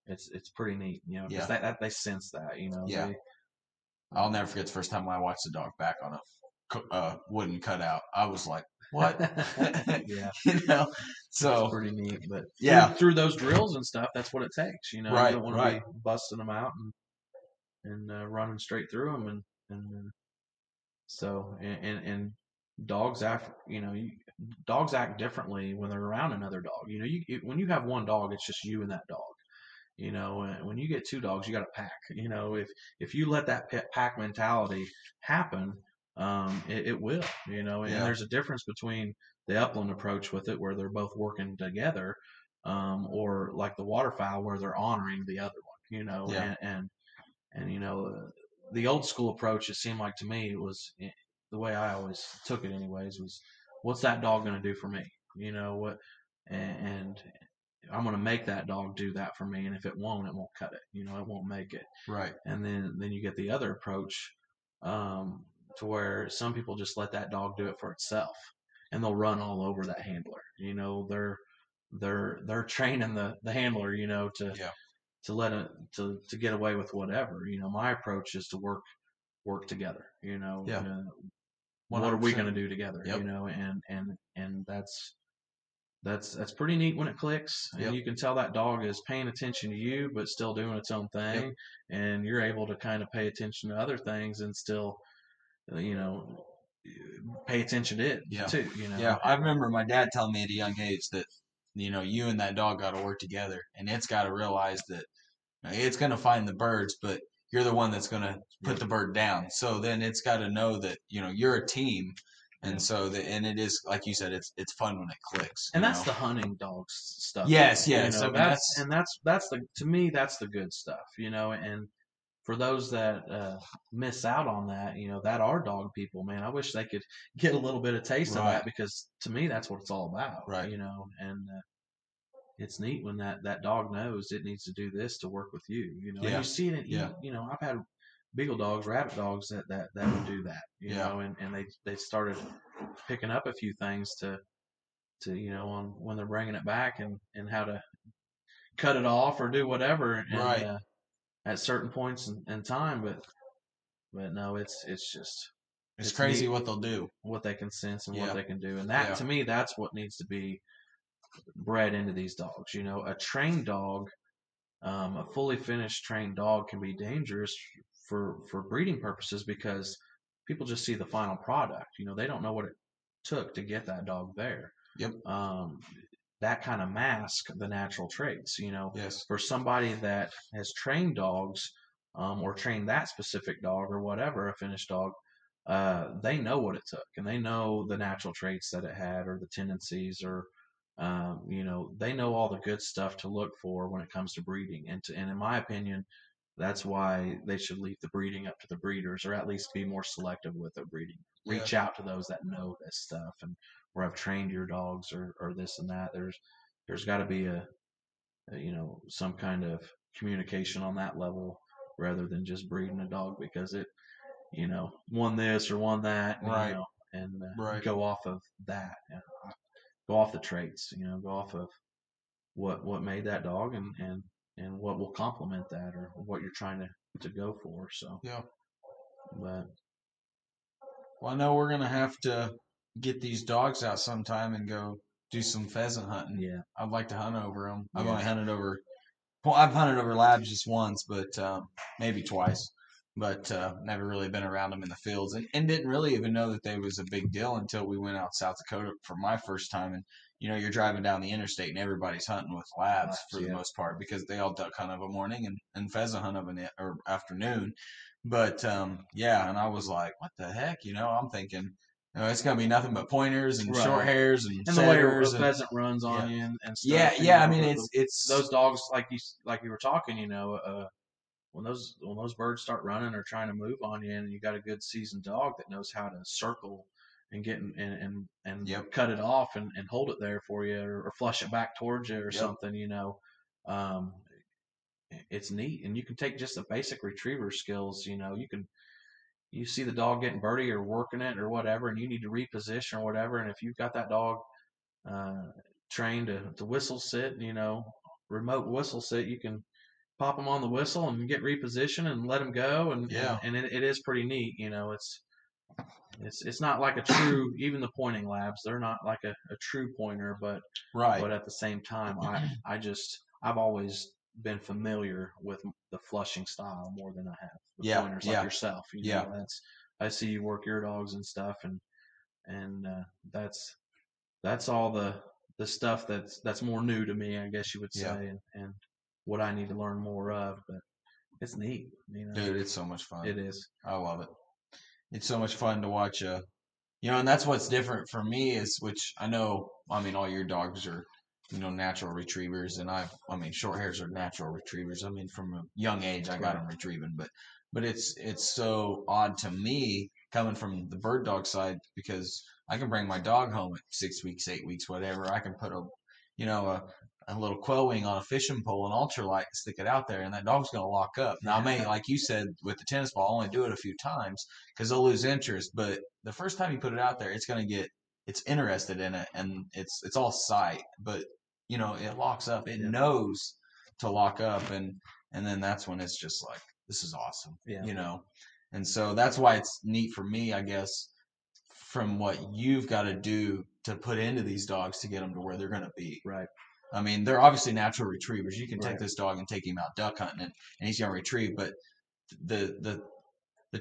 it's pretty neat, because Yeah. that they sense that, Yeah. I'll never forget the first time I watched the dog back on a wooden cutout. I was like, what? yeah, you know. it's So pretty neat. But yeah. through those drills and stuff, that's what it takes. You Right. don't want to Right. be busting them out and running straight through them, and so and dogs act, dogs act differently when they're around another dog. When you have one dog, it's just you and that dog. And when you get two dogs, you got a pack. If you let that pack mentality happen, it will. And Yeah. there's a difference between the upland approach with it, where they're both working together, or like the waterfowl, where they're honoring the other one. Yeah. And the old school approach, it seemed like to me, was the way I always took it, anyways. Was what's that dog going to do for me? What, and I'm going to make that dog do that for me, and if it won't cut it. It won't make it. Right. And then you get the other approach, to where some people just let that dog do it for itself, and they'll run all over that handler. They're training the handler, Yeah. to let it to get away with whatever. My approach is to work together. Yeah. What are we 100%. going to do together? Yep. And that's that's pretty neat when it clicks, and Yep. you can tell that dog is paying attention to you, but still doing its own thing, Yep. and you're able to kind of pay attention to other things and still, you know, pay attention to it Yeah. too. You Yeah. know, I remember my dad telling me at a young age that, you and that dog got to work together, and it's got to realize that it's going to find the birds, but you're the one that's going to put Yep. the bird down. So then it's got to know that, you're a team. And Yep. so and it is, like you said, it's fun when it clicks, And that's the hunting dogs stuff. Yes, You yes. I know, mean, that's that's the to me that's the good stuff. You know, and for those that miss out on that, you know, that are dog people, man, I wish they could get a little bit of taste of right, that, because to me that's what it's all about. right. You know, and it's neat when that dog knows it needs to do this to work with you. You know, and Yeah, you see it. yeah, You know, I've had beagle dogs, rabbit dogs that would do that. You yeah, know, and they started picking up a few things to on when they're bringing it back, and how to cut it off or do whatever, and right. at certain points in time. But no, it's just It's it's crazy neat what they'll do. what they can sense and what Yeah, they can do, and that yeah, to me that's what needs to be bred into these dogs. You know, a trained dog, a fully finished trained dog can be dangerous for breeding purposes, because people just see the final product. You know, they don't know what it took to get that dog there. yep, Um, that kind of mask the natural traits. You know, yes, for somebody that has trained dogs, or trained that specific dog or whatever, a finished dog, they know what it took, and they know the natural traits that it had, or the tendencies, or they know all the good stuff to look for when it comes to breeding. And in my opinion, that's why they should leave the breeding up to the breeders, or at least be more selective with their breeding. yeah, Reach out to those that know this stuff, and or have trained your dogs, or this and that. There's got to be some kind of communication on that level, rather than just breeding a dog because it won this or won that, right, and right. go off of that, go off the traits, go off of what made that dog, and what will complement that, or what you're trying to go for. So, Yeah. but Well, I know we're gonna have to get these dogs out sometime and go do some pheasant hunting. yeah, I'd like to hunt over them. I've yeah, only hunted over. Well, I've hunted over labs just once, but maybe twice. But never really been around them in the fields, and didn't really even know that they was a big deal until we went out South Dakota for my first time. And you're driving down the interstate, and everybody's hunting with labs for the yeah, most part, because they all duck hunt of a morning and pheasant hunt of an or afternoon. But yeah, and I was like, what the heck? I'm thinking, it's gonna be nothing but pointers and short right. hairs and And the way a setters and pheasant runs yeah, on you and yeah, stuff, yeah. I mean, it's those dogs, like you were talking, when those birds start running or trying to move on you, and you got a good seasoned dog that knows how to circle and get and yep, cut it off, and hold it there for you, or flush it back towards you or yep, something, um, it's neat. And you can take just the basic retriever skills. You see the dog getting birdie or working it or whatever, and you need to reposition or whatever. And if you've got that dog uh, trained to whistle sit, remote whistle sit, you can pop them on the whistle and get repositioned and let them go, and yeah, it is pretty neat. It's not like a true, even the pointing labs, they're not like a true pointer, right, but at the same time, I've always been familiar with the flushing style more than I have the yeah, pointers, like yeah, yourself. yeah, I see you work your dogs and stuff, and that's all the stuff that's more new to me, I guess you would yeah. say, and what I need to learn more of. But it's neat, Dude, it's so much fun. it is. I love it. It's so much fun to watch. And that's what's different for me is, which I know. I mean, all your dogs are, natural retrievers, and I mean, short hairs are natural retrievers. I mean, from a young age, I got Right. them retrieving, but it's so odd to me coming from the bird dog side, because I can bring my dog home at 6 weeks, 8 weeks, whatever. I can put a little quail wing on a fishing pole and ultralight and stick it out there, and that dog's going to lock up. Now, I may, like you said, with the tennis ball, only do it a few times because they'll lose interest. But the first time you put it out there, it's interested in it, and it's all sight. But it locks up. It Yeah. knows to lock up, and then that's when it's just like, this is awesome. Yeah. And so that's why it's neat for me, I guess, from what you've got to do to put into these dogs to get them to where they're going to be. Right. I mean, they're obviously natural retrievers. You can take Right. this dog and take him out duck hunting, and he's going to retrieve. But the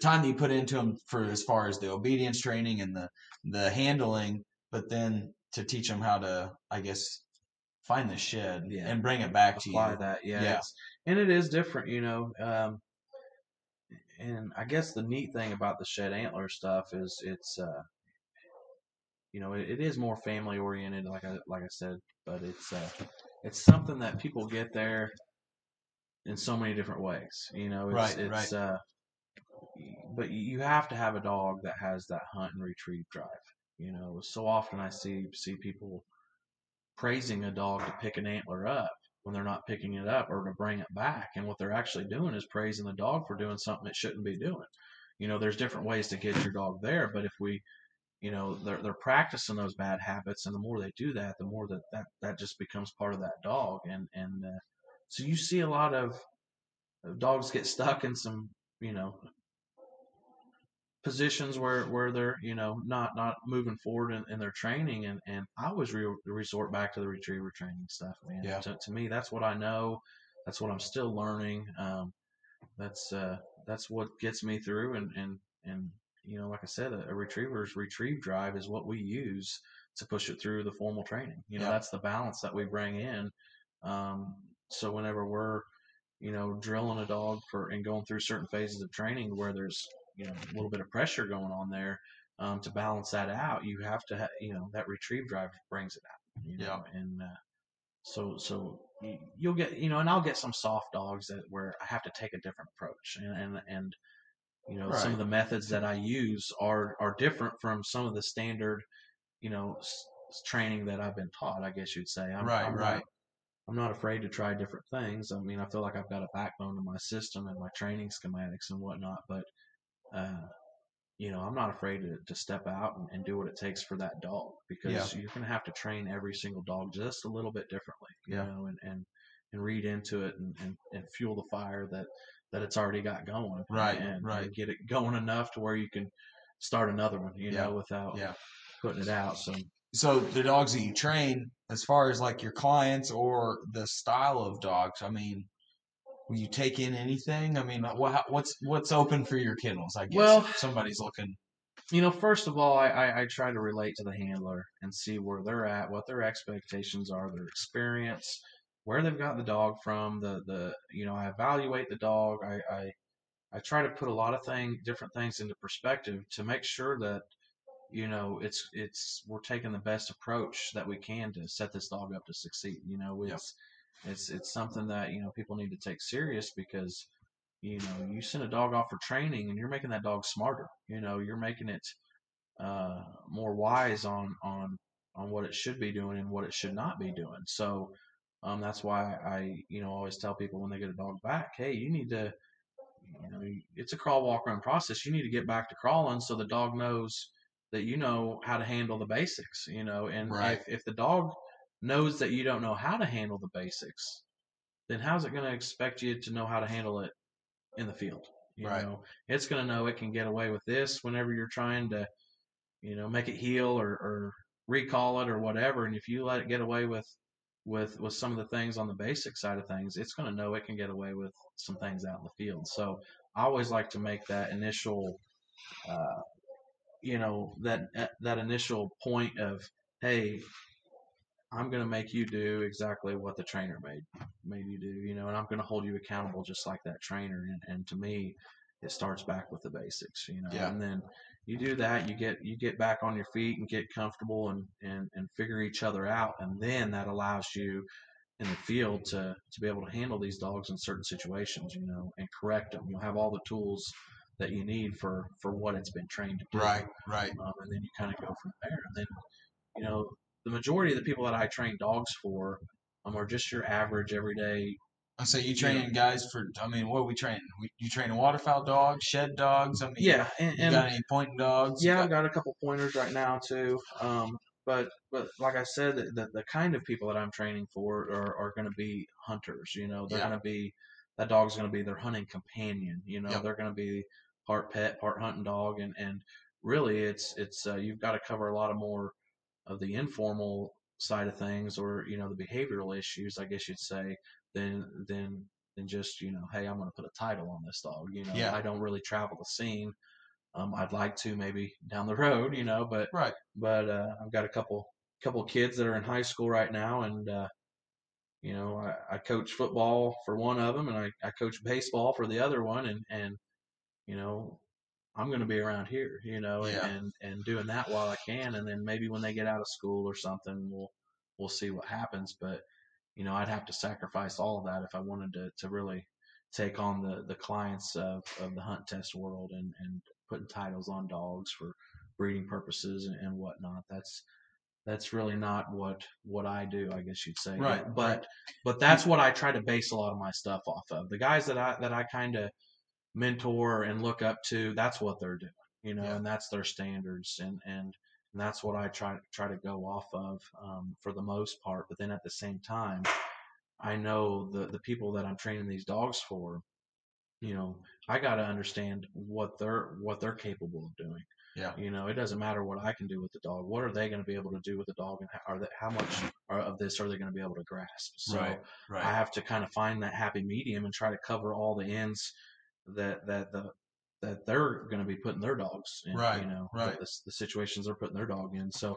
time that you put into him for as far as the obedience training and the handling, but then to teach him how to, I guess, find the shed and bring it back to you. Apply that. Yeah. And it is different, you know. And I guess the neat thing about the shed antler stuff is it's you know, it is more family oriented, like I said, but it's something that people get there in so many different ways. You know, it's but you have to have a dog that has that hunt and retrieve drive. You know, so often I see people praising a dog to pick an antler up when they're not picking it up or to bring it back, and what they're actually doing is praising the dog for doing something it shouldn't be doing. You know, there's different ways to get your dog there, but if we, you know, they're practicing those bad habits, and the more they do that, the more that just becomes part of that dog, and so you see a lot of dogs get stuck in some, you know, positions where they're, you know, not moving forward in their training, and I always resort back to the retriever training stuff, man. Yeah. To me, that's what I know, that's what I'm still learning. That's what gets me through, and you know, like I said, a retriever's retrieve drive is what we use to push it through the formal training. You know, that's the balance that we bring in. So whenever we're, you know, drilling a dog for and going through certain phases of training where there's, you know, a little bit of pressure going on there, to balance that out, you have to you know, that retrieve drive brings it out. You know, and so you'll get, you know, and I'll get some soft dogs that where I have to take a different approach, and you know, some of the methods that I use are different from some of the standard, you know, training that I've been taught, I guess you'd say. I'm not afraid to try different things. I mean, I feel like I've got a backbone to my system and my training schematics and whatnot, but uh, you know, I'm not afraid to step out and do what it takes for that dog, because you're going to have to train every single dog just a little bit differently, you know, and read into it, and fuel the fire that it's already got going, and get it going enough to where you can start another one, you know, without putting it out. So the dogs that you train, as far as like your clients or the style of dogs, I mean, will you take in anything? I mean, what's open for your kennels? I guess if somebody's looking. You know, first of all, I try to relate to the handler and see where they're at, what their expectations are, their experience, where they've gotten the dog from. The you know, I evaluate the dog. I try to put a lot of different things into perspective to make sure that, you know, we're taking the best approach that we can to set this dog up to succeed. You know, it's something that, you know, people need to take serious, because, you know, you send a dog off for training and you're making that dog smarter. You know, you're making it more wise on what it should be doing and what it should not be doing. So that's why I, you know, always tell people when they get a dog back, hey, you need to, you know, it's a crawl, walk, run process. You need to get back to crawling so the dog knows that you know how to handle the basics, you know, and if the dog knows that you don't know how to handle the basics, then how's it going to expect you to know how to handle it in the field? You know, it's going to know it can get away with this whenever you're trying to, you know, make it heel or recall it or whatever. And if you let it get away with some of the things on the basic side of things, it's going to know it can get away with some things out in the field. So I always like to make that initial, you know, that initial point of, hey, I'm going to make you do exactly what the trainer made you do, you know, and I'm going to hold you accountable just like that trainer. And to me, it starts back with the basics, you know, and then you do that, you get back on your feet and get comfortable and figure each other out. And then that allows you in the field to be able to handle these dogs in certain situations, you know, and correct them. You'll have all the tools that you need for what it's been trained to do. Right. And then you kind of go from there. And then, you know, the majority of the people that I train dogs for are just your average everyday. So you training guys for? I mean, what are we training? You training waterfowl dogs, shed dogs? I mean, you got any pointing dogs? Yeah, I've got a couple pointers right now too. But like I said, the kind of people that I'm training for are going to be hunters. You know, they're going to be, that dog's going to be their hunting companion. You know, they're going to be part pet, part hunting dog, and really it's you've got to cover a lot of more of the informal side of things, or the behavioral issues, I guess you'd say, than just hey, I'm going to put a title on this dog. Yeah. I don't really travel the scene. I'd like to maybe down the road, but Right. I've got a couple kids that are in high school right now, and I coach football for one of them, and I coach baseball for the other one, and you know I'm going to be around here, Yeah. and doing that while I can, and then maybe when they get out of school or something, we'll see what happens. But I'd have to sacrifice all of that if I wanted to really take on the clients of the hunt test world, and putting titles on dogs for breeding purposes and whatnot. That's really not what I do, I guess you'd say. Right. But that's what I try to base a lot of my stuff off of. The guys that I kind of mentor and look up to, that's what they're doing, Yeah. and that's their standards, and that's what I try to go off of, for the most part. But then at the same time, I know the people that I'm training these dogs for, you know, I got to understand what they're capable of doing. Yeah. It doesn't matter what I can do with the dog. What are they going to be able to do with the dog, and how much of this are they going to be able to grasp? So Right. Right. I have to kind of find that happy medium and try to cover all the ends that they're going to be putting their dogs in. Right. Right. The situations they're putting their dog in. So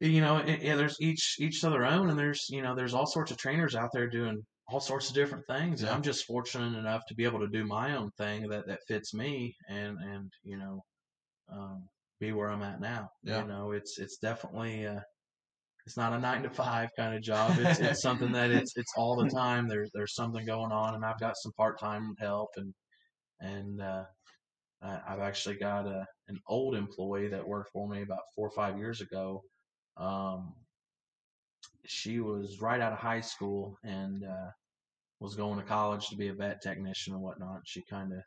there's each to their own, and there's all sorts of trainers out there doing all sorts of different things, and Yeah. I'm just fortunate enough to be able to do my own thing that fits me, and be where I'm at now. Yeah. It's definitely it's not a 9 to 5 kind of job. It's something that it's all the time. There's something going on, and I've got some part-time help, and I've actually got an old employee that worked for me about 4 or 5 years ago. Um, she was right out of high school, and was going to college to be a vet technician and whatnot. She kind of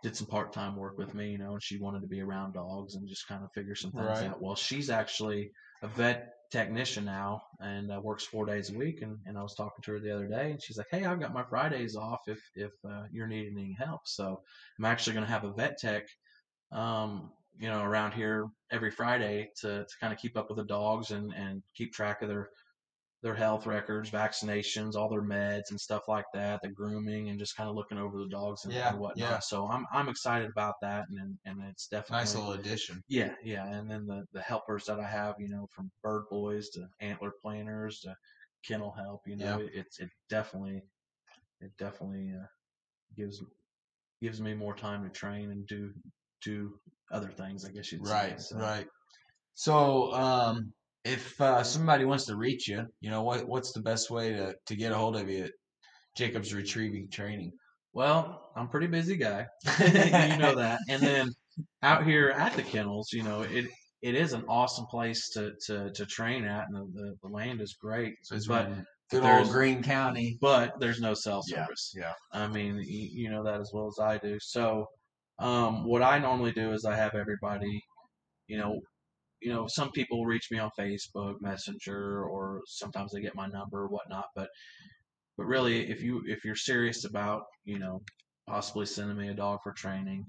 did some part-time work with me, and she wanted to be around dogs and just kind of figure some things Right. out. Well, she's actually a vet technician now, and works 4 days a week. And I was talking to her the other day, and she's like, "Hey, I've got my Fridays off if you're needing any help." So I'm actually going to have a vet tech, around here every Friday to kind of keep up with the dogs and keep track of their health records, vaccinations, all their meds and stuff like that, the grooming, and just kind of looking over the dogs and Yeah. whatnot. Yeah. So I'm excited about that, and it's definitely Nice little addition. yeah, yeah. And then the helpers that I have, from bird boys to antler planners to kennel help, Yeah. it definitely gives me more time to train and do other things, I guess you'd say. Right. So. Right. So, if somebody wants to reach you, what's the best way to get a hold of you at Jacob's Retrieving Training? Well, I'm a pretty busy guy. You know that. And then out here at the kennels, it is an awesome place to train at, and the land is great. So it's But in good there's old Greene County. but there's no cell Yeah. service. Yeah. I mean, you know that as well as I do. So, what I normally do is I have everybody, you know, some people reach me on Facebook Messenger, or sometimes they get my number or whatnot. But really, if you're serious about possibly sending me a dog for training,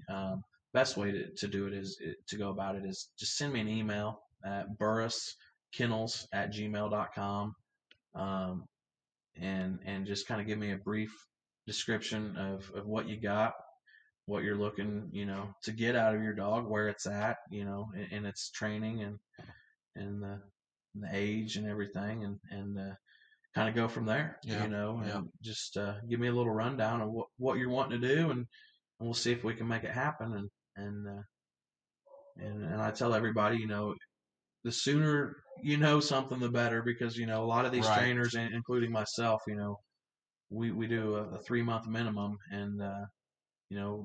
best way to do it is to go about it is just send me an email at burriskennels@gmail.com, and just kind of give me a brief description of what you got, what you're looking to get out of your dog, where it's at in its training, and the age and everything, and kind of go from there, Yeah. and just give me a little rundown of what you're wanting to do, and we'll see if we can make it happen. And I tell everybody, the sooner you know something, the better, because a lot of these Right. trainers, including myself, we do a 3 month minimum, and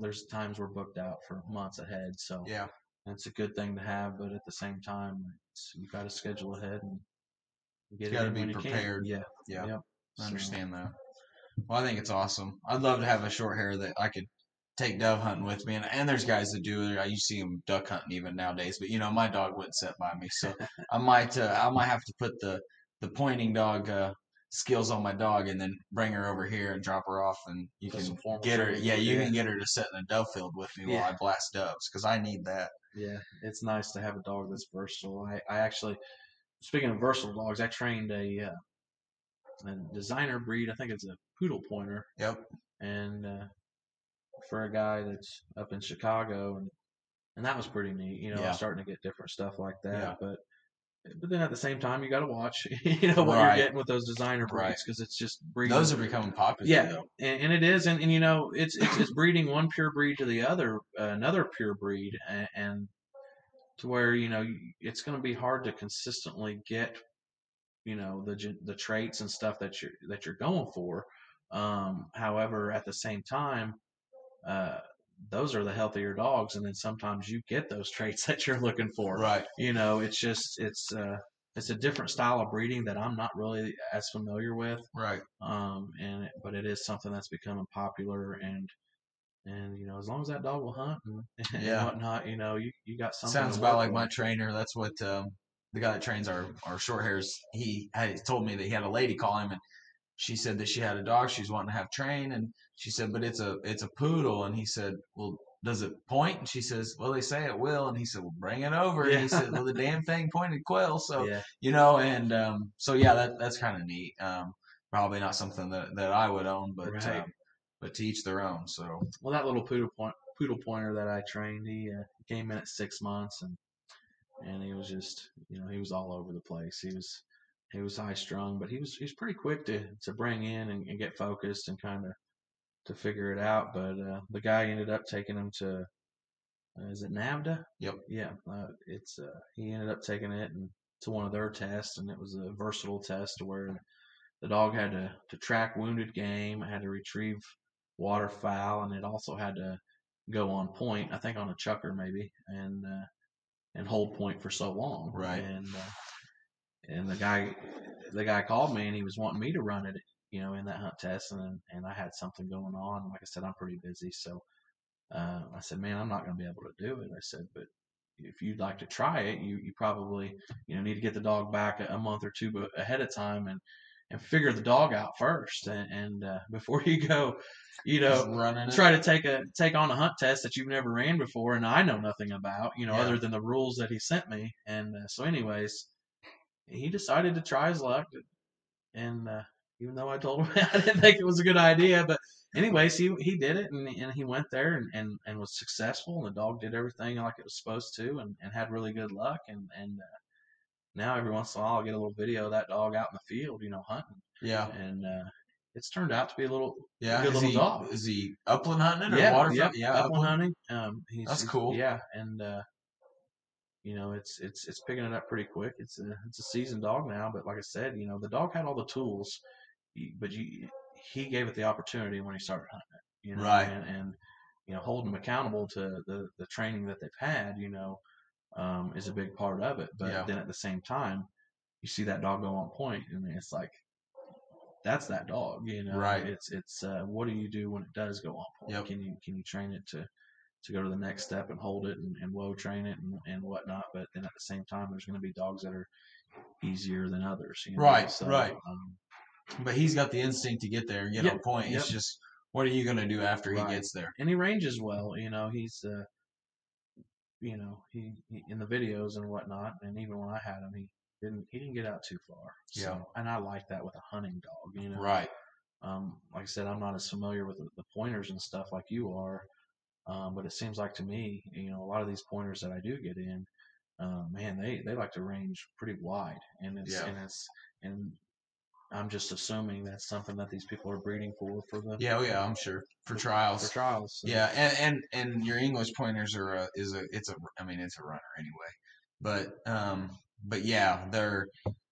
there's times we're booked out for months ahead. So Yeah. it's a good thing to have, but at the same time, you've got to schedule ahead and get You it got to in be when you can. prepared. Yeah. Yeah. Yep. I So, understand that. Well, I think it's awesome. I'd love to have a short hair that I could take dove hunting with me, and there's guys that do it. I used to see them duck hunting even nowadays, but my dog wouldn't sit by me, so I might have to put the pointing dog skills on my dog, and then bring her over here and drop her off, and you Just can some formal get her. training. Yeah, you can get her to sit in a dove field with me while Yeah. I blast doves because I need that. Yeah, it's nice to have a dog that's versatile. I actually, speaking of versatile dogs, I trained a designer breed. I think it's a poodle pointer, Yep. and for a guy that's up in Chicago, and that was pretty neat. You know, I was Yeah. starting to get different stuff like that, Yeah. but then at the same time, you got to watch, what you're Right. getting with those designer Right. breeds because it's just breeding. Those are becoming popular. Yeah, though. and it is, and it's breeding one pure breed to the other, another pure breed, and to where it's going to be hard to consistently get the traits and stuff that you're going for. However, at the same time, uh, those are the healthier dogs, and then sometimes you get those traits that you're looking for. Right. It's just it's a different style of breeding that I'm not really as familiar with. Right. But it is something that's becoming popular, and as long as that dog will hunt and whatnot, you got something. Sounds to about work like with. my trainer. That's what the guy that trains our short hairs. He had told me that he had a lady call him, and she said that she had a dog she's wanting to have trained, and she said, but it's a poodle, and he said, well, does it point? And she says, well, they say it will, and he said, well, bring it over, and Yeah. he said, well, the damn thing pointed quill, so Yeah. and so yeah, that's kind of neat. Probably not something that I would own, but Right. but to each their own. So Well, that little poodle pointer that I trained, he came in at 6 months, and he was just, he was all over the place. He was high strung, but he was pretty quick to bring in and get focused and kind of to figure it out. But the guy ended up taking him to, is it NAVDA? Yep. Yeah. It's he ended up taking it and to one of their tests, and it was a versatile test where the dog had to track wounded game, had to retrieve waterfowl, and it also had to go on point, I think on a chucker maybe, and hold point for so long. Right. And the guy called me and he was wanting me to run it, in that hunt test, and I had something going on. Like I said, I'm pretty busy, so I said, man, I'm not going to be able to do it. I said, but if you'd like to try it, you probably need to get the dog back a month or two ahead of time and figure the dog out first, and before you go, try to take on a hunt test that you've never ran before and I know nothing about, other than the rules that he sent me. And so, anyways, he decided to try his luck, and even though I told him I didn't think it was a good idea, but anyways, he did it, and he went there and was successful, and the dog did everything like it was supposed to, and had really good luck, and now every once in a while I'll get a little video of that dog out in the field, hunting. Yeah. And it's turned out to be a Yeah, good little dog. Is he upland hunting or Yeah, waterfowl? yeah, upland hunting. That's cool. Yeah, and it's picking it up pretty quick. It's a seasoned dog now, but like I said, the dog had all the tools, but he gave it the opportunity when he started hunting it. Right. And holding them accountable to the training that they've had, is a big part of it. But then at the same time, you see that dog go on point, and it's like, that's that dog, Right. It's what do you do when it does go on point? Yep. Can you train it to go to the next step and hold it and woe train it and whatnot? But then at the same time, there's going to be dogs that are easier than others. Right. So, right. But he's got the instinct to get there and get on point. Yep. It's just, what are you going to do after he gets there? And he ranges well. He's he in the videos and whatnot, and even when I had him, he didn't get out too far. So, and I like that with a hunting dog. Right. Like I said, I'm not as familiar with the pointers and stuff like you are. But it seems like to me, a lot of these pointers that I do get in, man, they like to range pretty wide, and and I'm just assuming that's something that these people are breeding for the I'm sure for trials. For trials. So. Yeah, and your English pointers are it's a runner anyway, but yeah,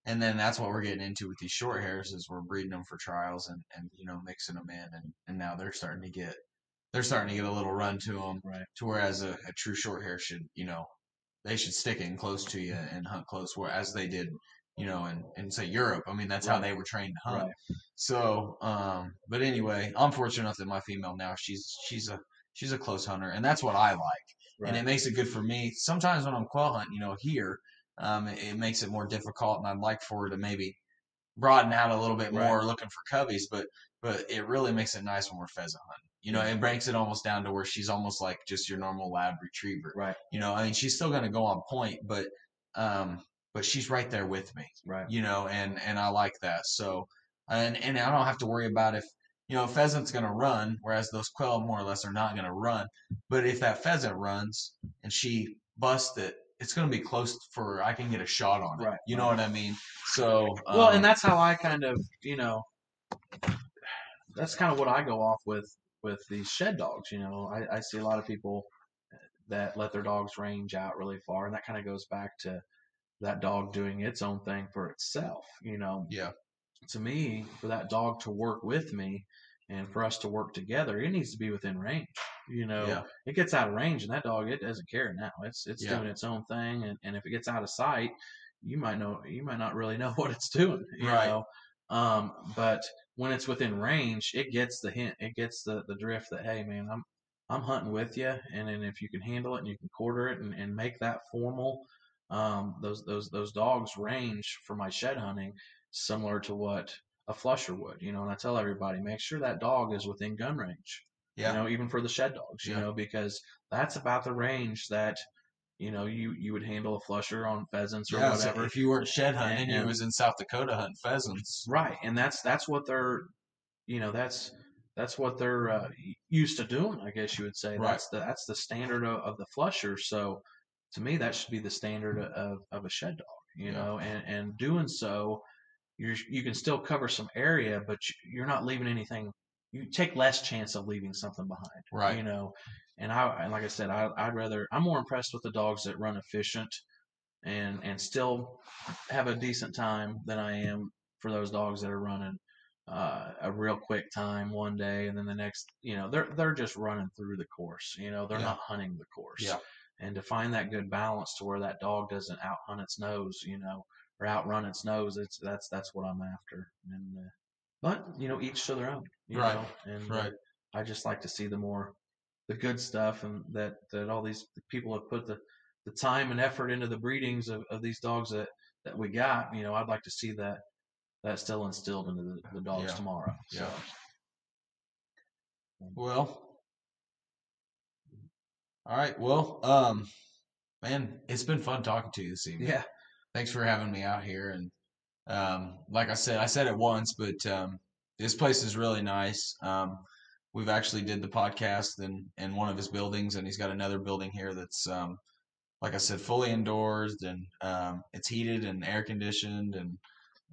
and then that's what we're getting into with these short hairs is we're breeding them for trials and mixing them in, and now they're starting to get a little run to them, right? To whereas a true short hair should, they should stick in close to you and hunt close, whereas they did, in say Europe. I mean, that's how they were trained to hunt. Right. So, but anyway, I'm fortunate enough that my female now, she's a close hunter, and that's what I like, right. And it makes it good for me. Sometimes when I'm quail hunting, here, it makes it more difficult, and I'd like for her to maybe broaden out a little bit more, Right. looking for cubbies, but it really makes it nice when we're pheasant hunting. You know, Yeah. it breaks it almost down to where she's almost like just your normal lab retriever. Right. You know, I mean, she's still going to go on point, but she's right there with me. Right. You know, and I like that. So, and I don't have to worry about if a pheasant's going to run, whereas those quail more or less are not going to run. But if that pheasant runs and she busts it, it's going to be close for I can get a shot on it. Right. You know what I mean? So, Well, and that's how I kind of, that's kind of what I go off with these shed dogs. I see a lot of people that let their dogs range out really far, and that kind of goes back to that dog doing its own thing for itself. yeah, To me, for that dog to work with me and for us to work together, it needs to be within range. yeah, It gets out of range, and that dog, it doesn't care now. It's yeah, doing its own thing, and if it gets out of sight, you might not really know what it's doing. right, But when it's within range, it gets the hint, it gets the drift that, hey man, I'm hunting with you, and then if you can handle it and you can quarter it and make that formal, those dogs range for my shed hunting similar to what a flusher would. And I tell everybody, make sure that dog is within gun range. yeah, Even for the shed dogs, yeah, because that's about the range that you would handle a flusher on pheasants or yeah. So whatever. if you weren't shed hunting and you And was in South Dakota hunting pheasants, right, and that's what they're that's what they're used to doing, I guess you would say. right? That's the standard of the flusher. So to me, that should be the standard of a shed dog. Yeah, And doing so, you can still cover some area, but you're not leaving anything. You take less chance of leaving something behind. right. And like I said, I'm more impressed with the dogs that run efficient and still have a decent time than I am for those dogs that are running a real quick time one day and then the next, they're just running through the course. They're Yeah, not hunting the course. yeah, And to find that good balance to where that dog doesn't out hunt its nose, or outrun its nose, that's what I'm after. And but each to their own, right, and right. I just like to see the good stuff, and that all these people have put the time and effort into the breedings of these dogs that we got. I'd like to see that still instilled into the dogs Yeah, tomorrow. yeah. So Well, all right. Well, man, it's been fun talking to you this evening. yeah, Thanks for having me out here. And like I said it once, but this place is really nice. We've actually did the podcast in one of his buildings, and he's got another building here that's like I said, fully indoors, and it's heated and air conditioned, and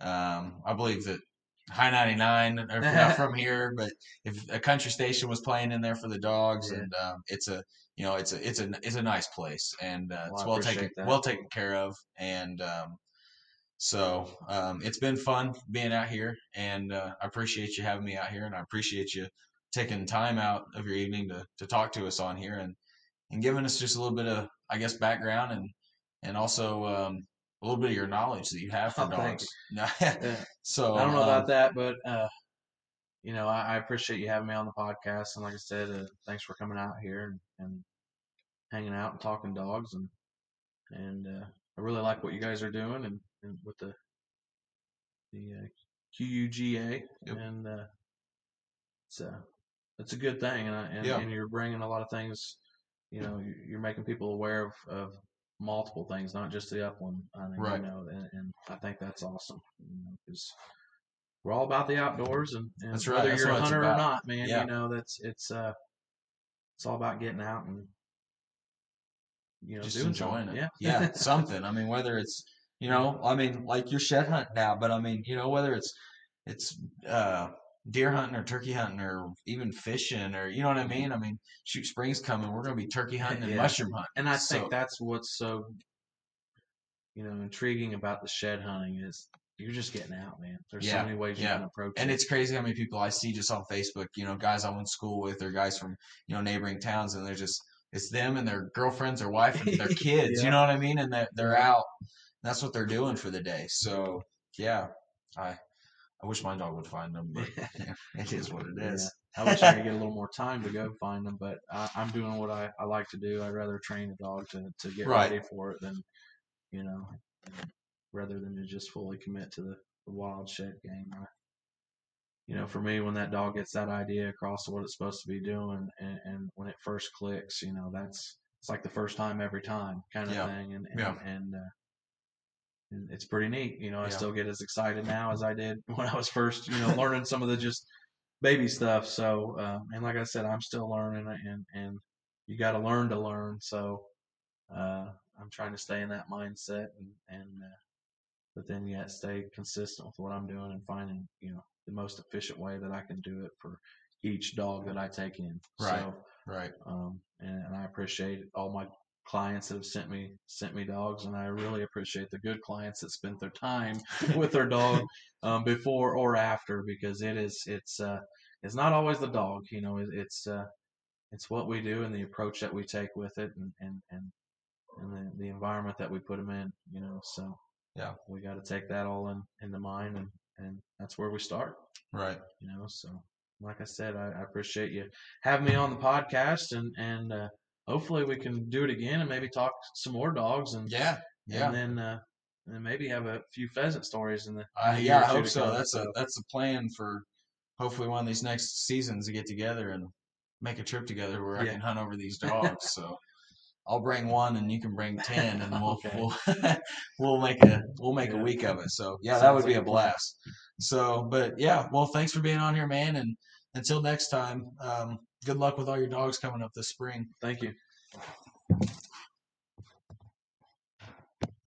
I believe that High 99, or if you're not from here, but if a country station was playing in there for the dogs, yeah. and it's a it's a nice place, and Well, it's I appreciate that. well taken care of, and so it's been fun being out here, and I appreciate you having me out here, and I appreciate you taking time out of your evening to talk to us on here, and giving us just a little bit of, I guess, background, and also a little bit of your knowledge that you have for Oh, thank dogs. you. Yeah. So I don't know about that, but I appreciate you having me on the podcast. And like I said, thanks for coming out here and hanging out and talking dogs. And I really like what you guys are doing and with the QUGA, yep. and it's it's a good thing, Yeah, and you're bringing a lot of things. You're making people aware of multiple things, not just the upland hunting. right. And I think that's awesome. Because we're all about the outdoors, and That's right. whether That's you're a what it's hunter or about. not, man, Yeah, that's it's all about getting out and just doing enjoying something. it. Yeah, Yeah, something. I mean, whether it's I mean, like you're shed hunting now, but I mean, whether it's uh, deer hunting or turkey hunting or even fishing or you know what I mean. I mean, shoot, spring's coming. We're gonna be turkey hunting and yeah. mushroom hunting. And I think So that's what's so intriguing about the shed hunting is you're just getting out, man. There's so yeah, many ways you yeah. can approach And it. it's crazy how many people I see just on Facebook, guys I went to school with or guys from, neighboring towns, and they're just, it's them and their girlfriends or wife and their kids, you Yeah, know what I mean? And they're yeah. out. That's what they're doing for the day. So, yeah, I wish my dog would find them, but it is what it Yeah. is. I wish I could get a little more time to go find them, but I'm doing what I like to do. I'd rather train a dog to get Right. ready for it than, you know. rather than to just fully commit to the wild shed game. For me, when that dog gets that idea across to what it's supposed to be doing, and when it first clicks, it's like the first time every time kind of Yeah. thing, Yeah. and it's pretty neat. I Yeah. still get as excited now as I did when I was first, learning some of the just baby stuff. So, and like I said, I'm still learning, and you got to learn. So, I'm trying to stay in that mindset, but then yet stay consistent with what I'm doing and finding, the most efficient way that I can do it for each dog that I take in. Right. So, Right. and I appreciate all my clients that have sent me dogs, and I really appreciate the good clients that spent their time with their dog before or after, because it's not always the dog. It's what we do and the approach that we take with it, and the environment that we put them in. So Yeah. we got to take that all into mind, and that's where we start. Right. So like I said, I appreciate you having me on the podcast, and hopefully we can do it again and maybe talk some more dogs, and Yeah. and then maybe have a few pheasant stories in the Yeah, year I or two hope to so. come. That's a plan for hopefully one of these next seasons to get together and make a trip together where I can hunt over these dogs. So I'll bring one and you can bring 10, and we'll Okay. we'll make a week of it. So yeah, that Sounds would be like a a plan. blast. So, but yeah, well, thanks for being on here, man. And until next time, good luck with all your dogs coming up this spring. Thank you.